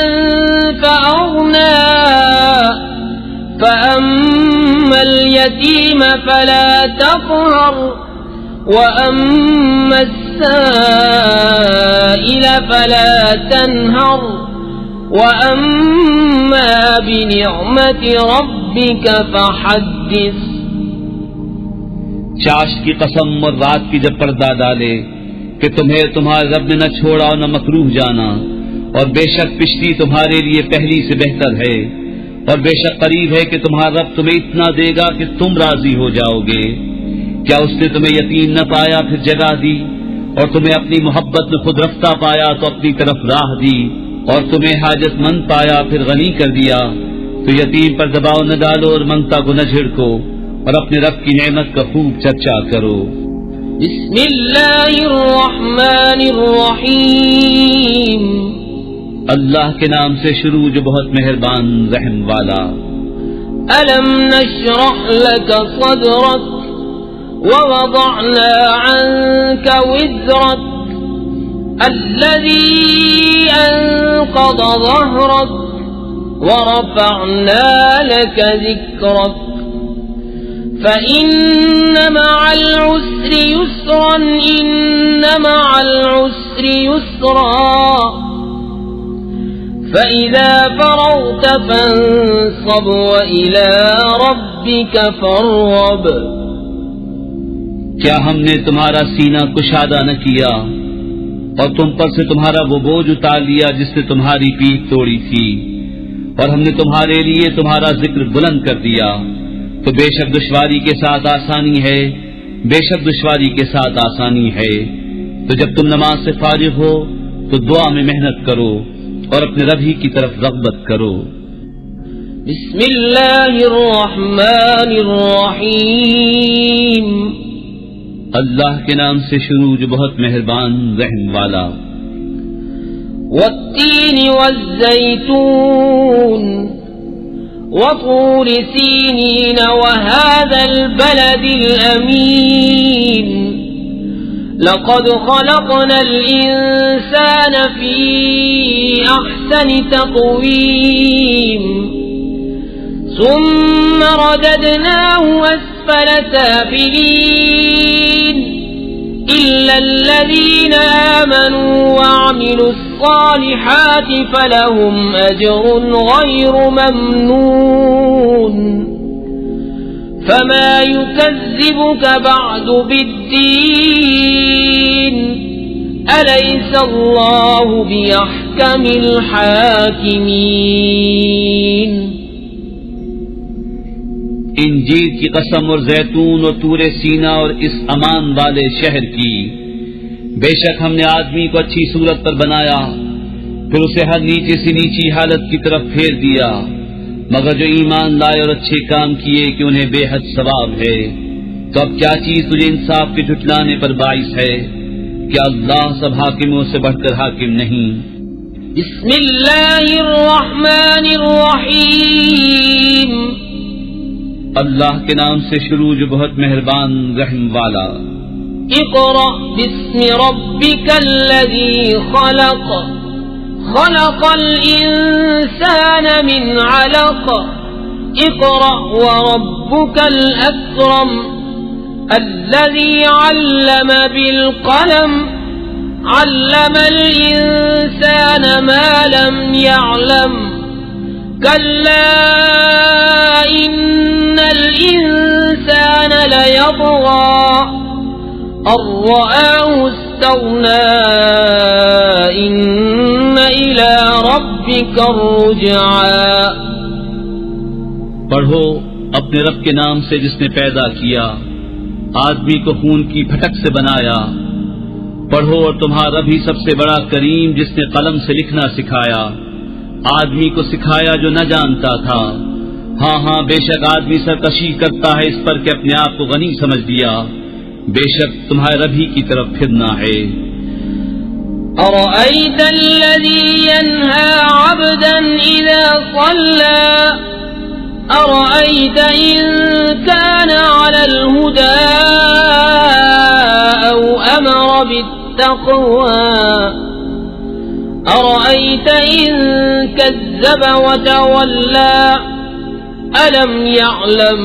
فأغنى فأما اليتيم فلا تقهر وأما السائل فلا تنهر وَأَمَّا بِنِعْمَةِ رَبِّكَ فَحَدِّثْ۔ چاشت کی قسم اور رات کی جب پردہ ڈالے کہ تمہیں تمہارے رب نے نہ چھوڑا اور نہ مکروہ جانا، اور بے شک پشتی تمہارے لیے پہلی سے بہتر ہے، اور بے شک قریب ہے کہ تمہارا رب تمہیں اتنا دے گا کہ تم راضی ہو جاؤ گے۔ کیا اس نے تمہیں یتیم نہ پایا پھر جگہ دی، اور تمہیں اپنی محبت میں خود رفتہ پایا تو اپنی طرف راہ دی، اور تمہیں حاجت مند پایا پھر غنی کر دیا؟ تو یتیم پر دباؤ نہ ڈالو اور منگتا کو نہ جھڑکو، اور اپنے رب کی نعمت کا خوب چرچا کرو۔ بسم اللہ الرحمن الرحیم، اللہ کے نام سے شروع جو بہت مہربان رحم والا۔ ألم نشرح لك صدرك ووضعنا عنك وزرك الذي أنقض ظهرك ورفعنا لك ذكرك فإن مع العسر يسرا إن مع العسر يسرا فإذا فرغت فانصب وإلى ربك فارغب۔ کیا ہم نے تمہارا سینہ کشادہ نہ کیا اور تم پر سے تمہارا وہ بوجھ اتار لیا جس نے تمہاری پیٹھ توڑی تھی، اور ہم نے تمہارے لیے تمہارا ذکر بلند کر دیا؟ تو بے شک دشواری کے ساتھ آسانی ہے، بے شک دشواری کے ساتھ آسانی ہے۔ تو جب تم نماز سے فارغ ہو تو دعا میں محنت کرو اور اپنے رب ہی کی طرف رغبت کرو۔ بسم اللہ الرحمن الرحیم، اللہ کے نام سے شروع جو بہت مہربان رحم والا۔ والتین والزیتون وطور سینین وهذا البلد الأمین لقد خلقنا الإنسان في أحسن تقويم ثم رددناه أسفل سافلين إلا الذين آمنوا وعملوا الصالحات فلهم أجر غير ممنون فما يكذبك بعد بالدين أليس الله بأحكم الحاكمين۔ انجیر کی قسم اور زیتون اور طور سینا اور اس امان والے شہر کی، بے شک ہم نے آدمی کو اچھی صورت پر بنایا، پھر اسے ہر نیچے سے نیچی حالت کی طرف پھیر دیا، مگر جو ایمان لائے اور اچھے کام کیے کہ انہیں بے حد ثواب ہے. تو اب کیا چیز تجھے انصاف کے جھٹلانے پر باعث ہے؟ کیا اللہ سب حاکموں سے بڑھ کر حاکم نہیں؟ بسم اللہ الرحمن الرحیم. اللہ کے نام سے شروع جو بہت مہربان رحم والا. اقرأ باسم ربک الذی خلق خلق الانسان من علق اقرأ وربک الاکرم الذی علم بالقلم علم الانسان ما لم يعلم كلا ان الانسان ليطغى ان رآه استغنى ان الى ربك الرجعى. پڑھو اپنے رب کے نام سے جس نے پیدا کیا، آدمی کو خون کی پھٹک سے بنایا. پڑھو اور تمہارا بھی سب سے بڑا کریم جس نے قلم سے لکھنا سکھایا، آدمی کو سکھایا جو نہ جانتا تھا. ہاں ہاں بے شک آدمی سرکشی کرتا ہے اس پر کہ اپنے آپ کو غنی سمجھ لیا. بے شک تمہارے رب ہی کی طرف پھرنا ہے. أرأيت الذي ينهى عبدا إذا صلى أرأيت إن كان على الهدى أو أمر بالتقوى أرأيت إن كذب وتولى ألم يعلم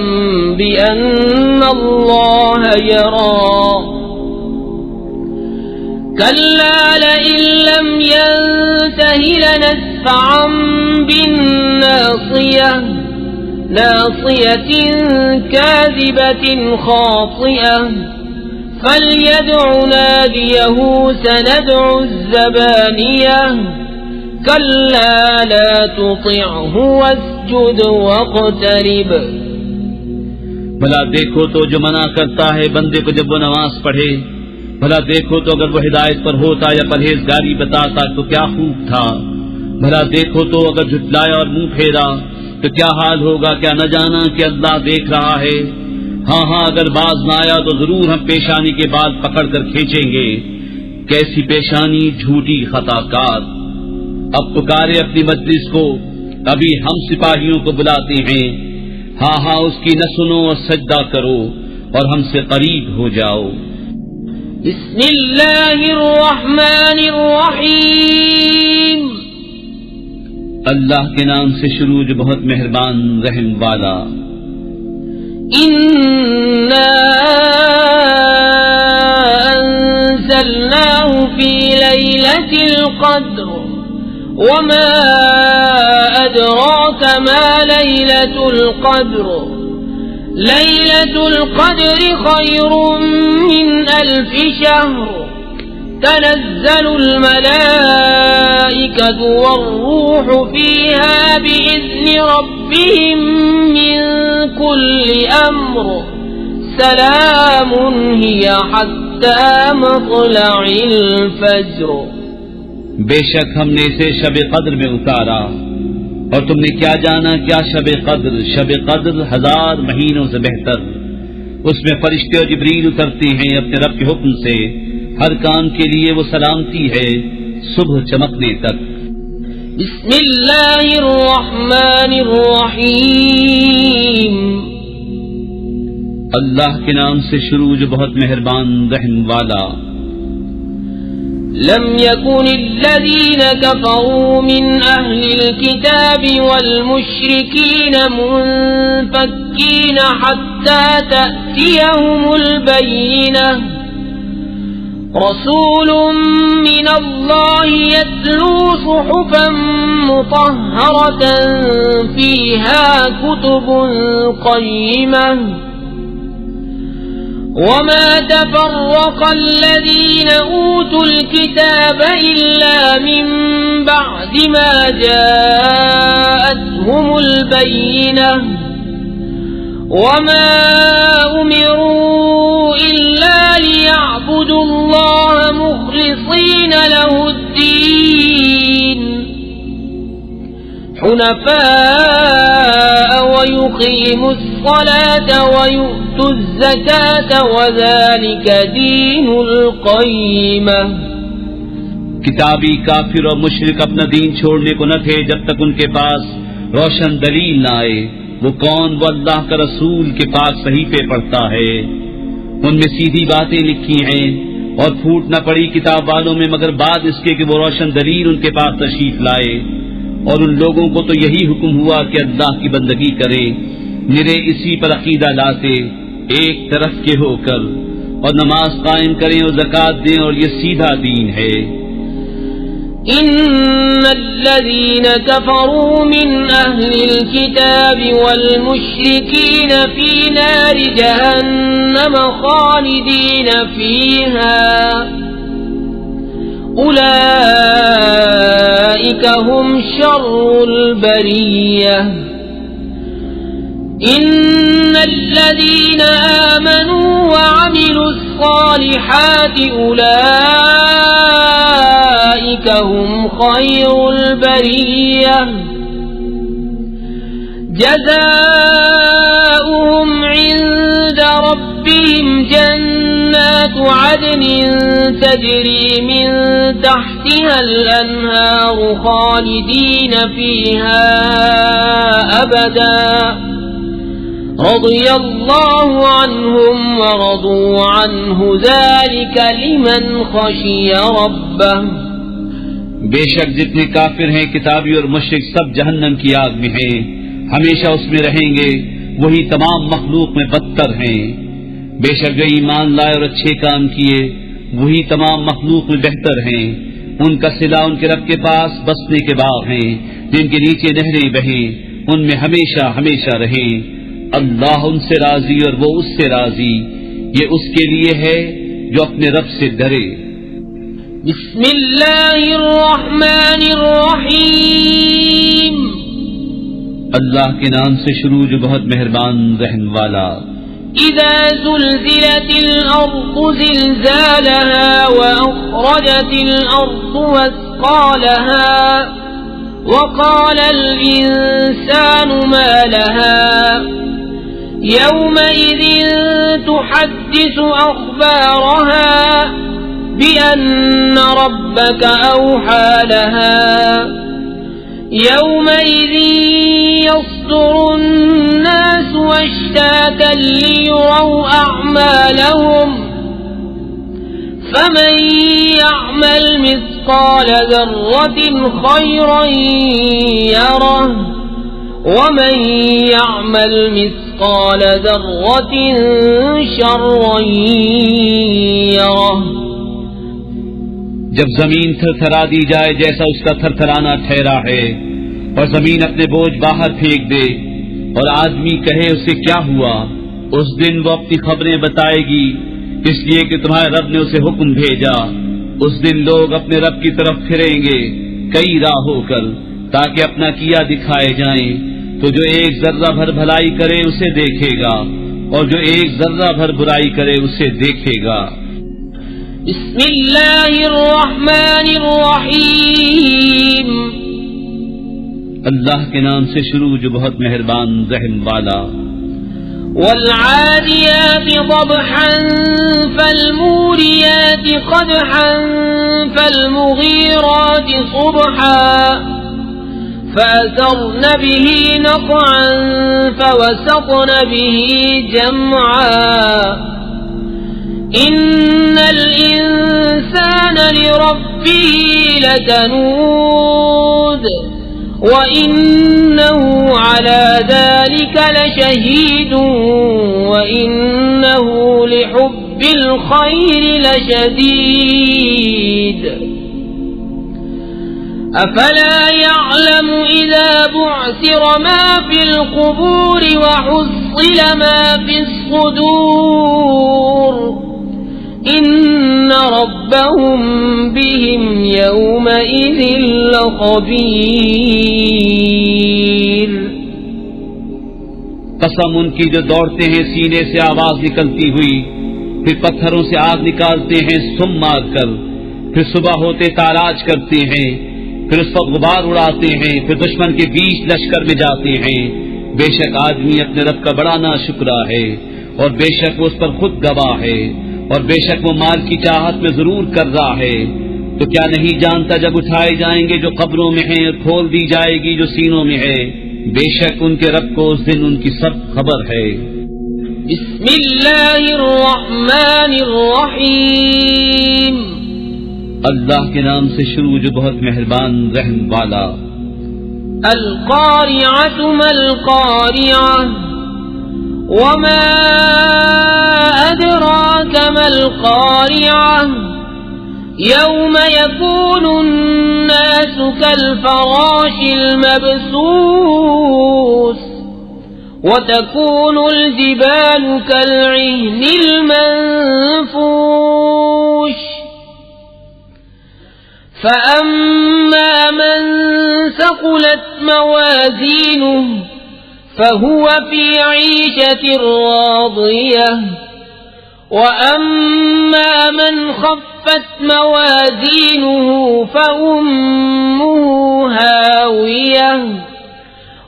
بأن الله يرى كلا لئن لم ينته لنسفعا بالناصية ناصية كاذبة خاطئة فليدع ناديه سندع الزبانية كلا لا تطعه واسجد واقترب. بھلا دیکھو تو جو منع کرتا ہے بندے کو جب وہ نماز پڑھے، بھلا دیکھو تو اگر وہ ہدایت پر ہوتا یا پرہیزگاری بتاتا تو کیا خوب تھا. بھلا دیکھو تو اگر جھٹلایا اور منہ پھیرا تو کیا حال ہوگا. کیا نہ جانا کہ اللہ دیکھ رہا ہے. ہاں ہاں اگر باز نہ آیا تو ضرور ہم پیشانی کے بال پکڑ کر کھینچیں گے. کیسی پیشانی جھوٹی خطا کار. اب پکارے اپنی مجلس کو، ابھی ہم سپاہیوں کو بلاتے ہیں. ہاں ہاں اس کی نہ سنو اور سجدہ کرو اور ہم سے قریب ہو جاؤ. بسم اللہ الرحمن الرحیم. اللہ کے نام سے شروع جو بہت مہربان رحم والا. اِنَّا أَنزَلْنَاهُ فِي لَيْلَةِ الْقَدْرِ وَمَا أَدْرَاكَ مَا لَيْلَةُ الْقَدْرِ لَيْلَةُ الْقَدْرِ خَيْرٌ مِّنْ أَلْفِ شَهْرٍ تَنَزَّلُ الْمَلَائِكَةُ وَالرُّوحُ فِيهَا بِإِذْنِ رَبِّهِمْ مِنْ كُلِّ أَمْرٍ سَلَامٌ هِيَ حَتَّى مَطْلَعِ الْفَجْرِ. بے شک ہم نے اسے شب قدر میں اتارا، اور تم نے کیا جانا کیا شب قدر. شب قدر 1000 مہینوں سے بہتر. اس میں فرشتے اور جبریل اترتے ہیں اپنے رب کے حکم سے. ہر کام کے لیے وہ سلامتی ہے صبح چمکنے تک. بسم اللہ الرحمن الرحیم. اللہ کے نام سے شروع جو بہت مہربان رحم والا. لم يكن الذين كفروا من أهل الكتاب والمشركين منفكين حتى تأتيهم البينة رسول من الله يتلو صحفا مطهرة فيها كتب قيمة وما تفرق الذين أوتوا الكتاب إلا من بعد ما جاءتهم البينة وما أمروا إلا ليعبدوا الله مخلصين له الدين حنفاء ويقيموا الصلاة ويؤتوا الزكاة وذلك دين القيمة. کتابی کافر اور مشرک اپنا دین چھوڑنے کو نہ تھے جب تک ان کے پاس روشن دلیل نہ آئے. وہ کون؟ وہ اللہ کا رسول کے پاک صحیفے پڑھتا ہے، ان میں سیدھی باتیں لکھی ہیں، اور پھوٹ نہ پڑی کتاب والوں میں مگر بعد اس کے کہ وہ روشن دلیل ان کے پاس تشریف لائے. اور ان لوگوں کو تو یہی حکم ہوا کہ اللہ کی بندگی کریں، نرے اسی پر عقیدہ لاتے ایک طرف کے ہو کر، اور نماز قائم کریں اور زکوٰۃ دیں، اور یہ سیدھا دین ہے. إن الذين كفروا من أهل الكتاب والمشركين في نار جهنم خالدين فيها أولئك هم شر البرية. إن الذين آمنوا وعملوا الصالحات أولئك هم خير البرية. جزاؤهم عند ربهم جنات عدن تجري من تحتها الأنهار خالدين فيها أبدا رضي الله عنهم ورضوا عنه ذلك لمن خشي ربه. بے شک جتنے کافر ہیں کتابی اور مشرک سب جہنم کی آگ میں ہیں، ہمیشہ اس میں رہیں گے، وہی تمام مخلوق میں بدتر ہیں. بے شک جو ایمان لائے اور اچھے کام کیے وہی تمام مخلوق میں بہتر ہیں. ان کا صلہ ان کے رب کے پاس بسنے کے باغ ہیں جن کے نیچے نہریں بہیں، ان میں ہمیشہ ہمیشہ رہیں. اللہ ان سے راضی اور وہ اس سے راضی، یہ اس کے لیے ہے جو اپنے رب سے ڈرے. بسم اللہ الرحمن الرحیم. اللہ کے نام سے شروع جو بہت مہربان رحم والا. اذا زلزلت الارض زلزالها واخرجت الارض اثقالها وقال الانسان ما لها يومئذ تحدث اخبارها بأن ربك أوحى لها يومئذ يصدر الناس أشتاتا ليروا أعمالهم فمن يعمل مثقال ذرة خيرا يره ومن يعمل مثقال ذرة شرا يره. جب زمین تھر تھرا دی جائے جیسا اس کا تھر تھرانا ٹھہرا ہے، اور زمین اپنے بوجھ باہر پھینک دے اور آدمی کہے اسے کیا ہوا، اس دن وہ اپنی خبریں بتائے گی اس لیے کہ تمہارے رب نے اسے حکم بھیجا. اس دن لوگ اپنے رب کی طرف پھریں گے کئی راہ ہو کر تاکہ اپنا کیا دکھائے جائیں. تو جو ایک ذرہ بھر بھلائی کرے اسے دیکھے گا اور جو ایک ذرہ بھر برائی کرے اسے دیکھے گا. بسم اللہ الرحمن الرحیم. اللہ کے نام سے شروع جو بہت مہربان رحم والا. والعادیات ضبحا فالموریات قدحا فالمغیرات صبحا فأثرن به نقعا فوسطن به جمعا إن الإنسان لربه لكنود وإنه على ذلك لشهيد وإنه لحب الخير لشديد أفلا يعلم إذا بعثر ما في القبور وحصل ما في الصدور إن ربهم بهم يومئذ لخبير. قسم ان کی جو دوڑتے ہیں سینے سے آواز نکلتی ہوئی، پھر پتھروں سے آگ نکالتے ہیں سم مار کر، پھر صبح ہوتے تاراج کرتے ہیں. پھر اس پر غبار اڑاتے ہیں، پھر دشمن کے بیچ لشکر میں جاتے ہیں۔ بے شک آدمی اپنے رب کا بڑا ناشکرا ہے، اور بے شک وہ اس پر خود گواہ ہے، اور بے شک وہ مال کی چاہت میں ضرور کر رہا ہے۔ تو کیا نہیں جانتا جب اٹھائے جائیں گے جو قبروں میں ہیں اور کھول دی جائے گی جو سینوں میں ہے، بے شک ان کے رب کو اس دن ان کی سب خبر ہے۔ بسم اللہ الرحمن الرحیم، اللہ کے نام سے شروع جو بہت مہربان رحم والا۔ القارعۃ ما القارعۃ وما ادراک ما القارعۃ یوم یکون الناس کالفراش المبثوث وتكون الجبال كالعهن المنفوش فأما من ثقلت موازينه فهو في عيشة راضية وأما من خفت موازينه فأمه هاوية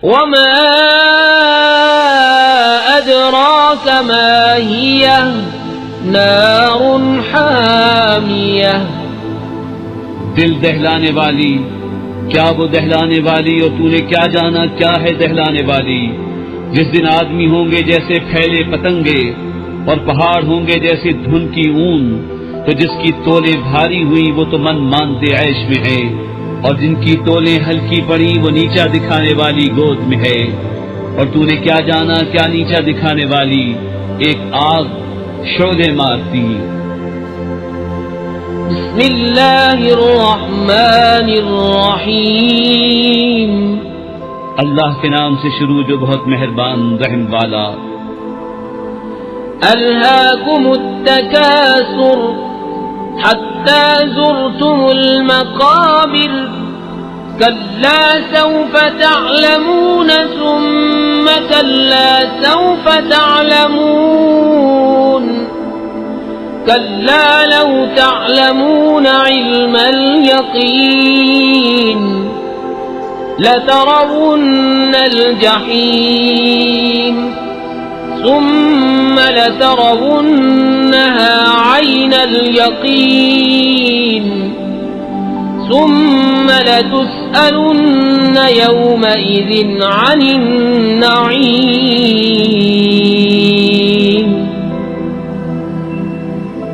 وما أدراك ما هي نار حامية۔ دل دہلانے والی، کیا وہ دہلانے والی، اور تو نے کیا جانا کیا ہے دہلانے والی؟ جس دن آدمی ہوں گے جیسے پھیلے پتنگے، اور پہاڑ ہوں گے جیسے دھن کی اون، تو جس کی تولیں بھاری ہوئی وہ تو من مانتے عیش میں ہے، اور جن کی تولیں ہلکی پڑی وہ نیچا دکھانے والی گود میں ہے۔ اور تو نے کیا جانا کیا نیچا دکھانے والی؟ ایک آگ شعلے مارتی۔ بسم اللہ الرحمن الرحیم، اللہ کے نام سے شروع جو بہت مہربان رحم والا۔ الہاکم التکاثر حتی زرتم المقابر کلا سوف تعلمون ثم کلا سوف تعلمون کلا لو تعلمون علم الیقین لترون الجحیم ثم لترونها عين اليقين ثم لتسألن يومئذ عن النعيم۔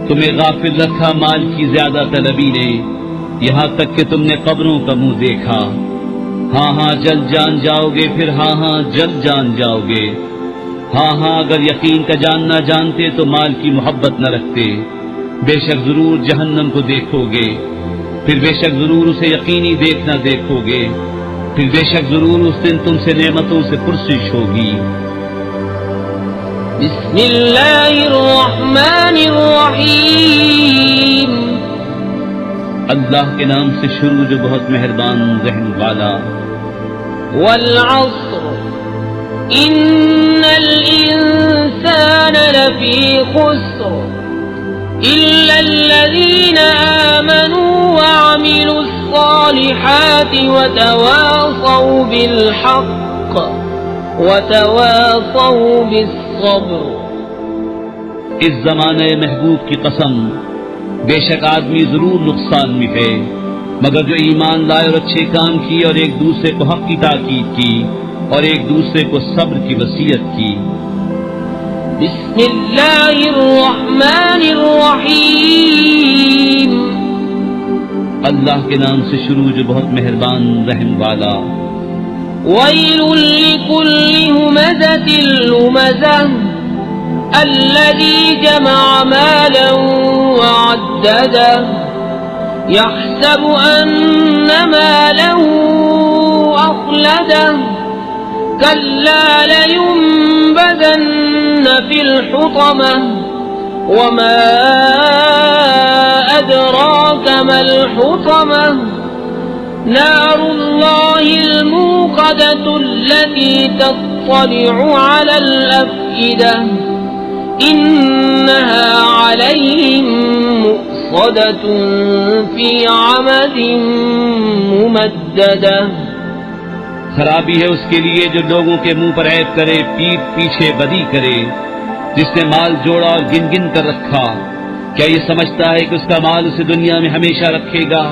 تمہیں غافل رکھا مال کی زیادہ طلبی نے، یہاں تک کہ تم نے قبروں کا منہ دیکھا۔ ہاں ہاں جلد جان جاؤ گے، پھر ہاں ہاں جلد جان جاؤ گے۔ ہاں ہاں اگر یقین کا جاننا جانتے تو مال کی محبت نہ رکھتے۔ بے شک ضرور جہنم کو دیکھو گے، پھر بے شک ضرور اسے یقینی دیکھنا دیکھو گے، پھر بے شک ضرور اس دن تم سے نعمتوں سے پرسش ہوگی۔ بسم اللہ الرحمن الرحیم، اللہ کے نام سے شروع جو بہت مہربان رحم والا۔ والعصر ان الانسان لفی خسر الا الذین آمنوا وعملوا الصالحات وتواصوا بالحق وتواصوا بالصبر۔ اس زمانے محبوب کی قسم، بے شک آدمی ضرور نقصان میں ہے، مگر جو ایمان لائے اور اچھے کام کیے اور ایک دوسرے کو حق کی تاکید کی اور ایک دوسرے کو صبر کی وصیت کی۔ بسم اللہ الرحمن الرحیم، اللہ کے نام سے شروع جو بہت مہربان رحم والا۔ ویل لکل ہمزۃ لمزہ الذی جمع مالا وعددہ يحسب أن ماله أخلده كلا لينبذن في الحطمة وما أدراك ما الحطمة نار الله الموقدة التي تطلع على الأفئدة إنها عليهم مؤصدة مؤصدة في عمد ممددة. خرابی ہے اس کے لیے جو لوگوں کے منہ پر عیب کرے، پیٹھ پیچھے بدی کرے، جس نے مال جوڑا اور گن گن کر رکھا. کیا یہ سمجھتا ہے کہ اس کا مال اسے دنیا میں ہمیشہ رکھے گا؟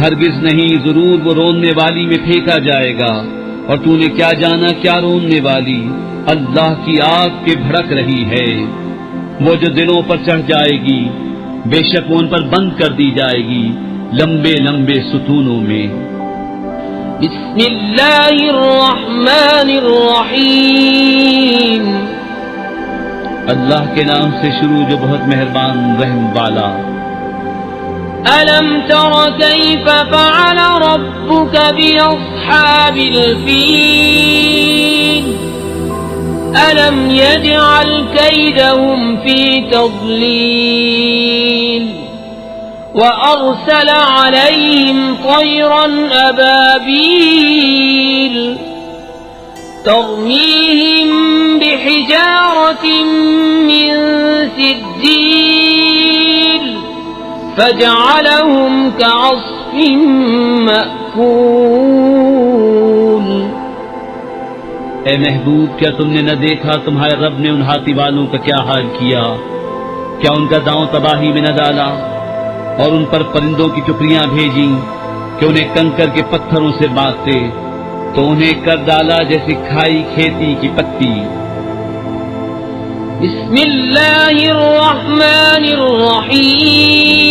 ہرگز نہیں، ضرور وہ روننے والی میں پھینکا جائے گا. اور تو نے کیا جانا کیا روننے والی؟ اللہ کی آگ کے بھڑک رہی ہے، وہ جو دلوں پر چڑھ جائے گی، بے شک وہ ان پر بند کر دی جائے گی لمبے لمبے ستونوں میں. بسم اللہ الرحمن الرحیم. اللہ کے نام سے شروع جو بہت مہربان رحم والا. ألم تر كيف فعل ربك بأصحاب الفيل ألم يجعل كيدهم في تضليل وأرسل عليهم طيرا أبابيل ترميهم بحجارة من سجيل فجعلهم كعصف مأكول. اے محبوب، کیا تم نے نہ دیکھا تمہارے رب نے ان ہاتھی والوں کا کیا حال کیا؟ کیا ان کا داؤں تباہی میں نہ ڈالا اور ان پر پرندوں کی ٹکڑیاں بھیجیں کہ انہیں کنکر کے پتھروں سے باندھتے تو انہیں کر ڈالا جیسے کھائی کھیتی کی پتی. بسم اللہ الرحمن الرحیم.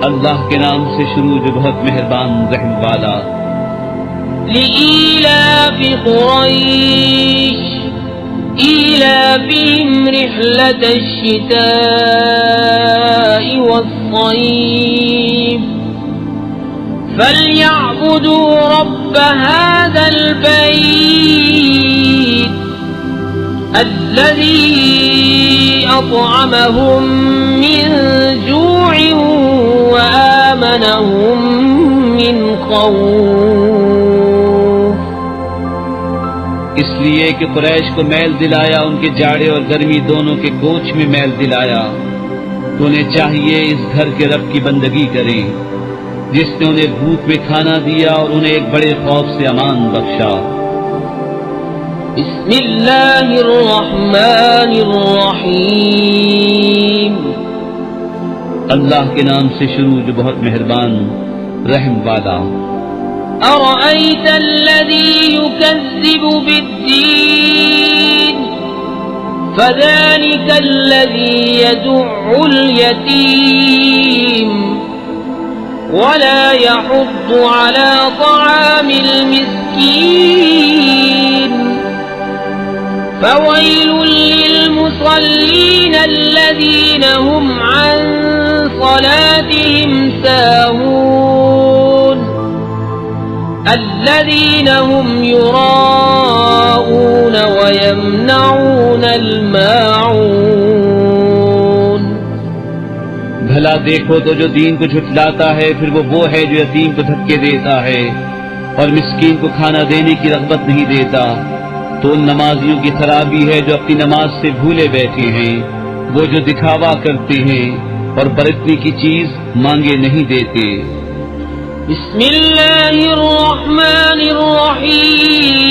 اللہ کے نام سے شروع جو بہت مہربان رحم والا. لإيلاف قريش إيلافهم رحلة الشتاء والصيف فليعبدوا رب هذا البيت الذي أطعمهم من جوع وآمنهم من خوف. اس لیے کہ قریش کو میل دلایا، ان کے جاڑے اور گرمی دونوں کے کوچ میں میل دلایا، تو انہیں چاہیے اس گھر کے رب کی بندگی کریں جس نے انہیں بھوک میں کھانا دیا اور انہیں ایک بڑے خوف سے امان بخشا. بسم اللہ الرحمن الرحیم. اللہ کے نام سے شروع جو بہت مہربان رحم والا. أرأيت الذي يكذب بالدين فذلك الذي يدع اليتيم ولا يحض على طعام المسكين فويل للمصلين الذين هم عن صلاتهم ساهون الذين هم يراءون ويمنعون الماعون. بھلا دیکھو تو جو دین کو جھٹلاتا ہے پھر وہ ہے جو یتیم کو دھکے دیتا ہے اور مسکین کو کھانا دینے کی رغبت نہیں دیتا. تو ان نمازیوں کی خرابی ہے جو اپنی نماز سے بھولے بیٹھے ہیں، وہ جو دکھاوا کرتے ہیں اور برتنے کی چیز مانگے نہیں دیتے. بسم اللہ الرحمن الرحیم.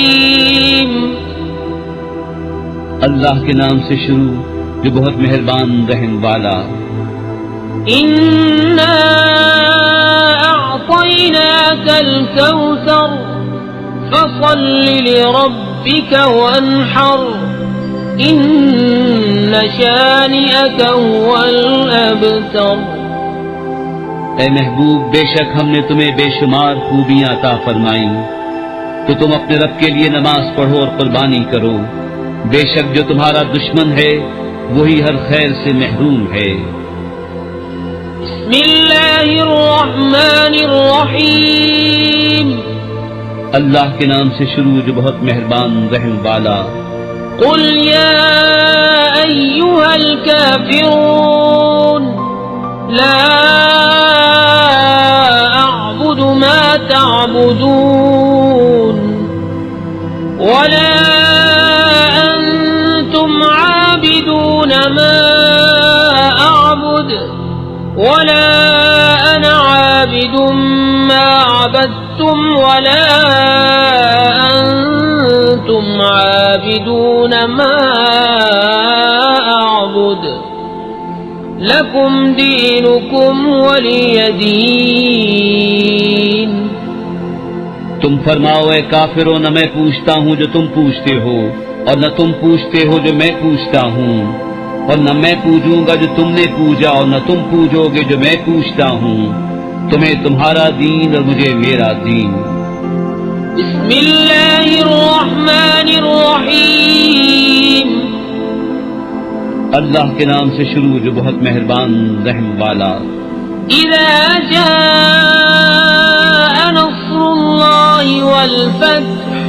اللہ کے نام سے شروع جو بہت مہربان رحم والا. انا اعطیناک الکوثر فصل لربک وانحر ان شانئک هو الابتر. اے محبوب، بے شک ہم نے تمہیں بے شمار خوبیاں عطا فرمائیں، تو تم اپنے رب کے لیے نماز پڑھو اور قربانی کرو. بے شک جو تمہارا دشمن ہے وہی ہر خیر سے محروم ہے. بسم اللہ الرحمن الرحیم. اللہ کے نام سے شروع جو بہت مہربان رحم والا. قل یا ایھا الکافرون لا اعبد ما تعبدون ولا انتم عابدون ما اعبد أعبد ولا أنا عابد ما عبدتم ولا أنتم عابدون ما أعبد لكم دينكم ولي دين. تم فرماؤ اے کافروں، نہ میں پوچھتا ہوں جو تم پوچھتے ہو اور نہ تم پوچھتے ہو جو میں پوچھتا ہوں، اور نہ میں پوجوں گا جو تم نے پوجا اور نہ تم پوجو گے جو میں پوچھتا ہوں. تمہیں تمہارا دین اور مجھے میرا دین. بسم اللہ الرحمن الرحیم. اللہ کے نام سے شروع جو بہت مہربان رحم والا. اذا جاء نصر اللہ والفتح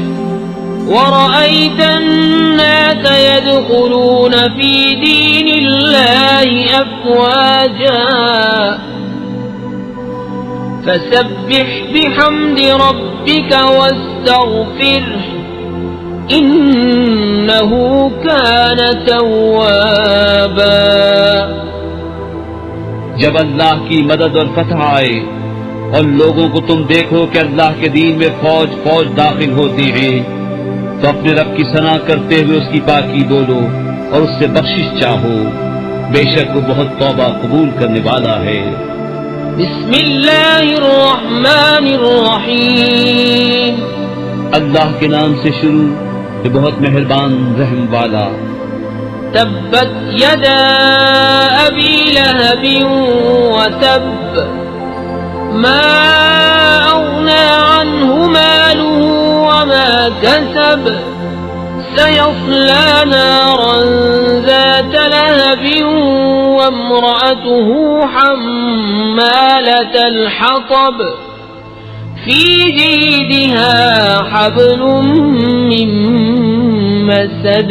ورأيت الناس يدخلون في دين الله أفواجا فسبح بحمد ربك واستغفره إنه كان توابا. جب اللہ کی مدد اور فتح آئے اور لوگوں کو تم دیکھو کہ اللہ کے دین میں فوج فوج داخل ہوتی ہیں، تو اپنے رب کی ثنا کرتے ہوئے اس کی پاکی بولو اور اس سے بخشش چاہو، بے شک وہ بہت توبہ قبول کرنے والا ہے. بسم اللہ الرحمن الرحیم. اللہ کے نام سے شروع جو بہت مہربان رحم والا. تبت یدا ابی لہب وتب ما اغنى عنه ماله وما كسب سيصلى نارا ذات لهب وامرأته حمالة الحطب في جيدها حبل من مسد.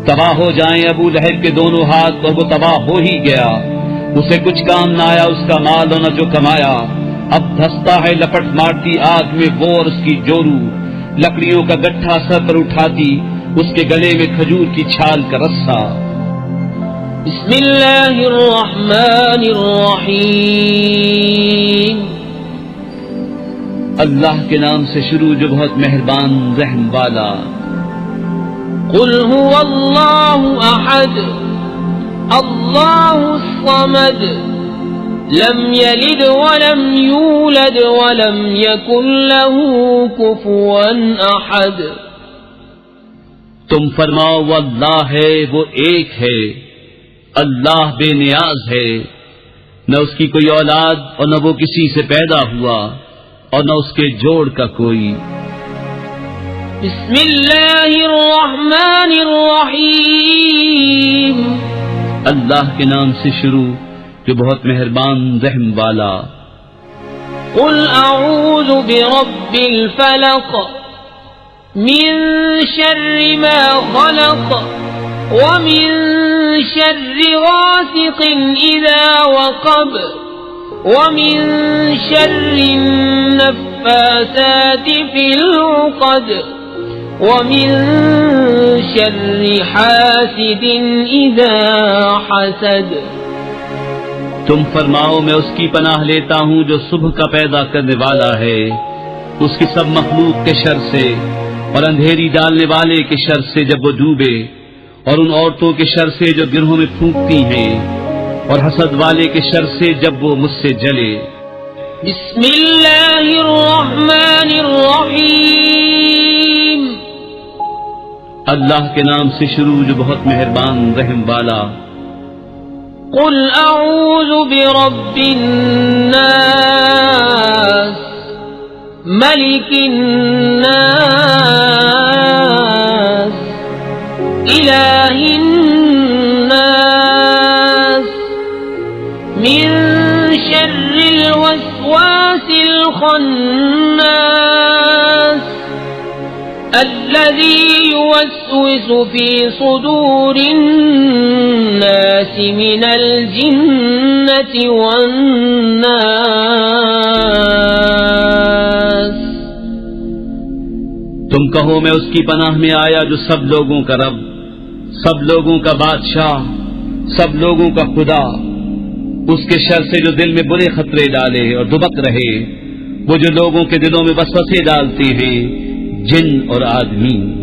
تباہ ہو جائیں ابو لہب کے دونوں ہاتھ، اور وہ تباہ ہو ہی گیا. اسے کچھ کام نہ آیا اس کا مال اور نہ جو کمایا. اب دھستا ہے لپٹ مارتی آگ میں وہ اور اس کی جورو، لکڑیوں کا گٹھا سر پر اٹھاتی، اس کے گلے میں کھجور کی چھال کا رسا. بسم اللہ الرحمن الرحیم. اللہ کے نام سے شروع جو بہت مہربان رحم والا. قل هو اللہ احد اللہ الصمد لم یلد ولم یولد ولم یکن له کفوا احد. تم فرماؤ وہ اللہ ہے، وہ ایک ہے، اللہ بے نیاز ہے، نہ اس کی کوئی اولاد اور نہ وہ کسی سے پیدا ہوا اور نہ اس کے جوڑ کا کوئی. بسم اللہ الرحمن الرحیم. اللہ کے نام سے شروع جو بہت مہربان رحم والا. قل اعوذ برب الفلق من شر ما خلق ومن شر غاسق اذا وقب ومن شر النفاثات في العقد ومن شر حاسد اذا حسد. تم فرماؤ میں اس کی پناہ لیتا ہوں جو صبح کا پیدا کرنے والا ہے، اس کی سب مخلوق کے شر سے، اور اندھیری ڈالنے والے کے شر سے جب وہ ڈوبے، اور ان عورتوں کے شر سے جو گرہوں میں پھونکتی ہیں، اور حسد والے کے شر سے جب وہ مجھ سے جلے. بسم اللہ الرحمن الرحیم. اللہ کے نام سے شروع جو بہت مہربان رحم والا. قل اعوذ برب الناس ملک الناس الہ الناس من شر الوسواس الخناس الذي يوسوس في صدور الناس من الجنة والناس. تم کہو میں اس کی پناہ میں آیا جو سب لوگوں کا رب، سب لوگوں کا بادشاہ، سب لوگوں کا خدا اس کے شر سے جو دل میں برے خطرے ڈالے اور دبک رہے، وہ جو لوگوں کے دلوں میں وسوسے ڈالتے ہیں، جن اور آدمی۔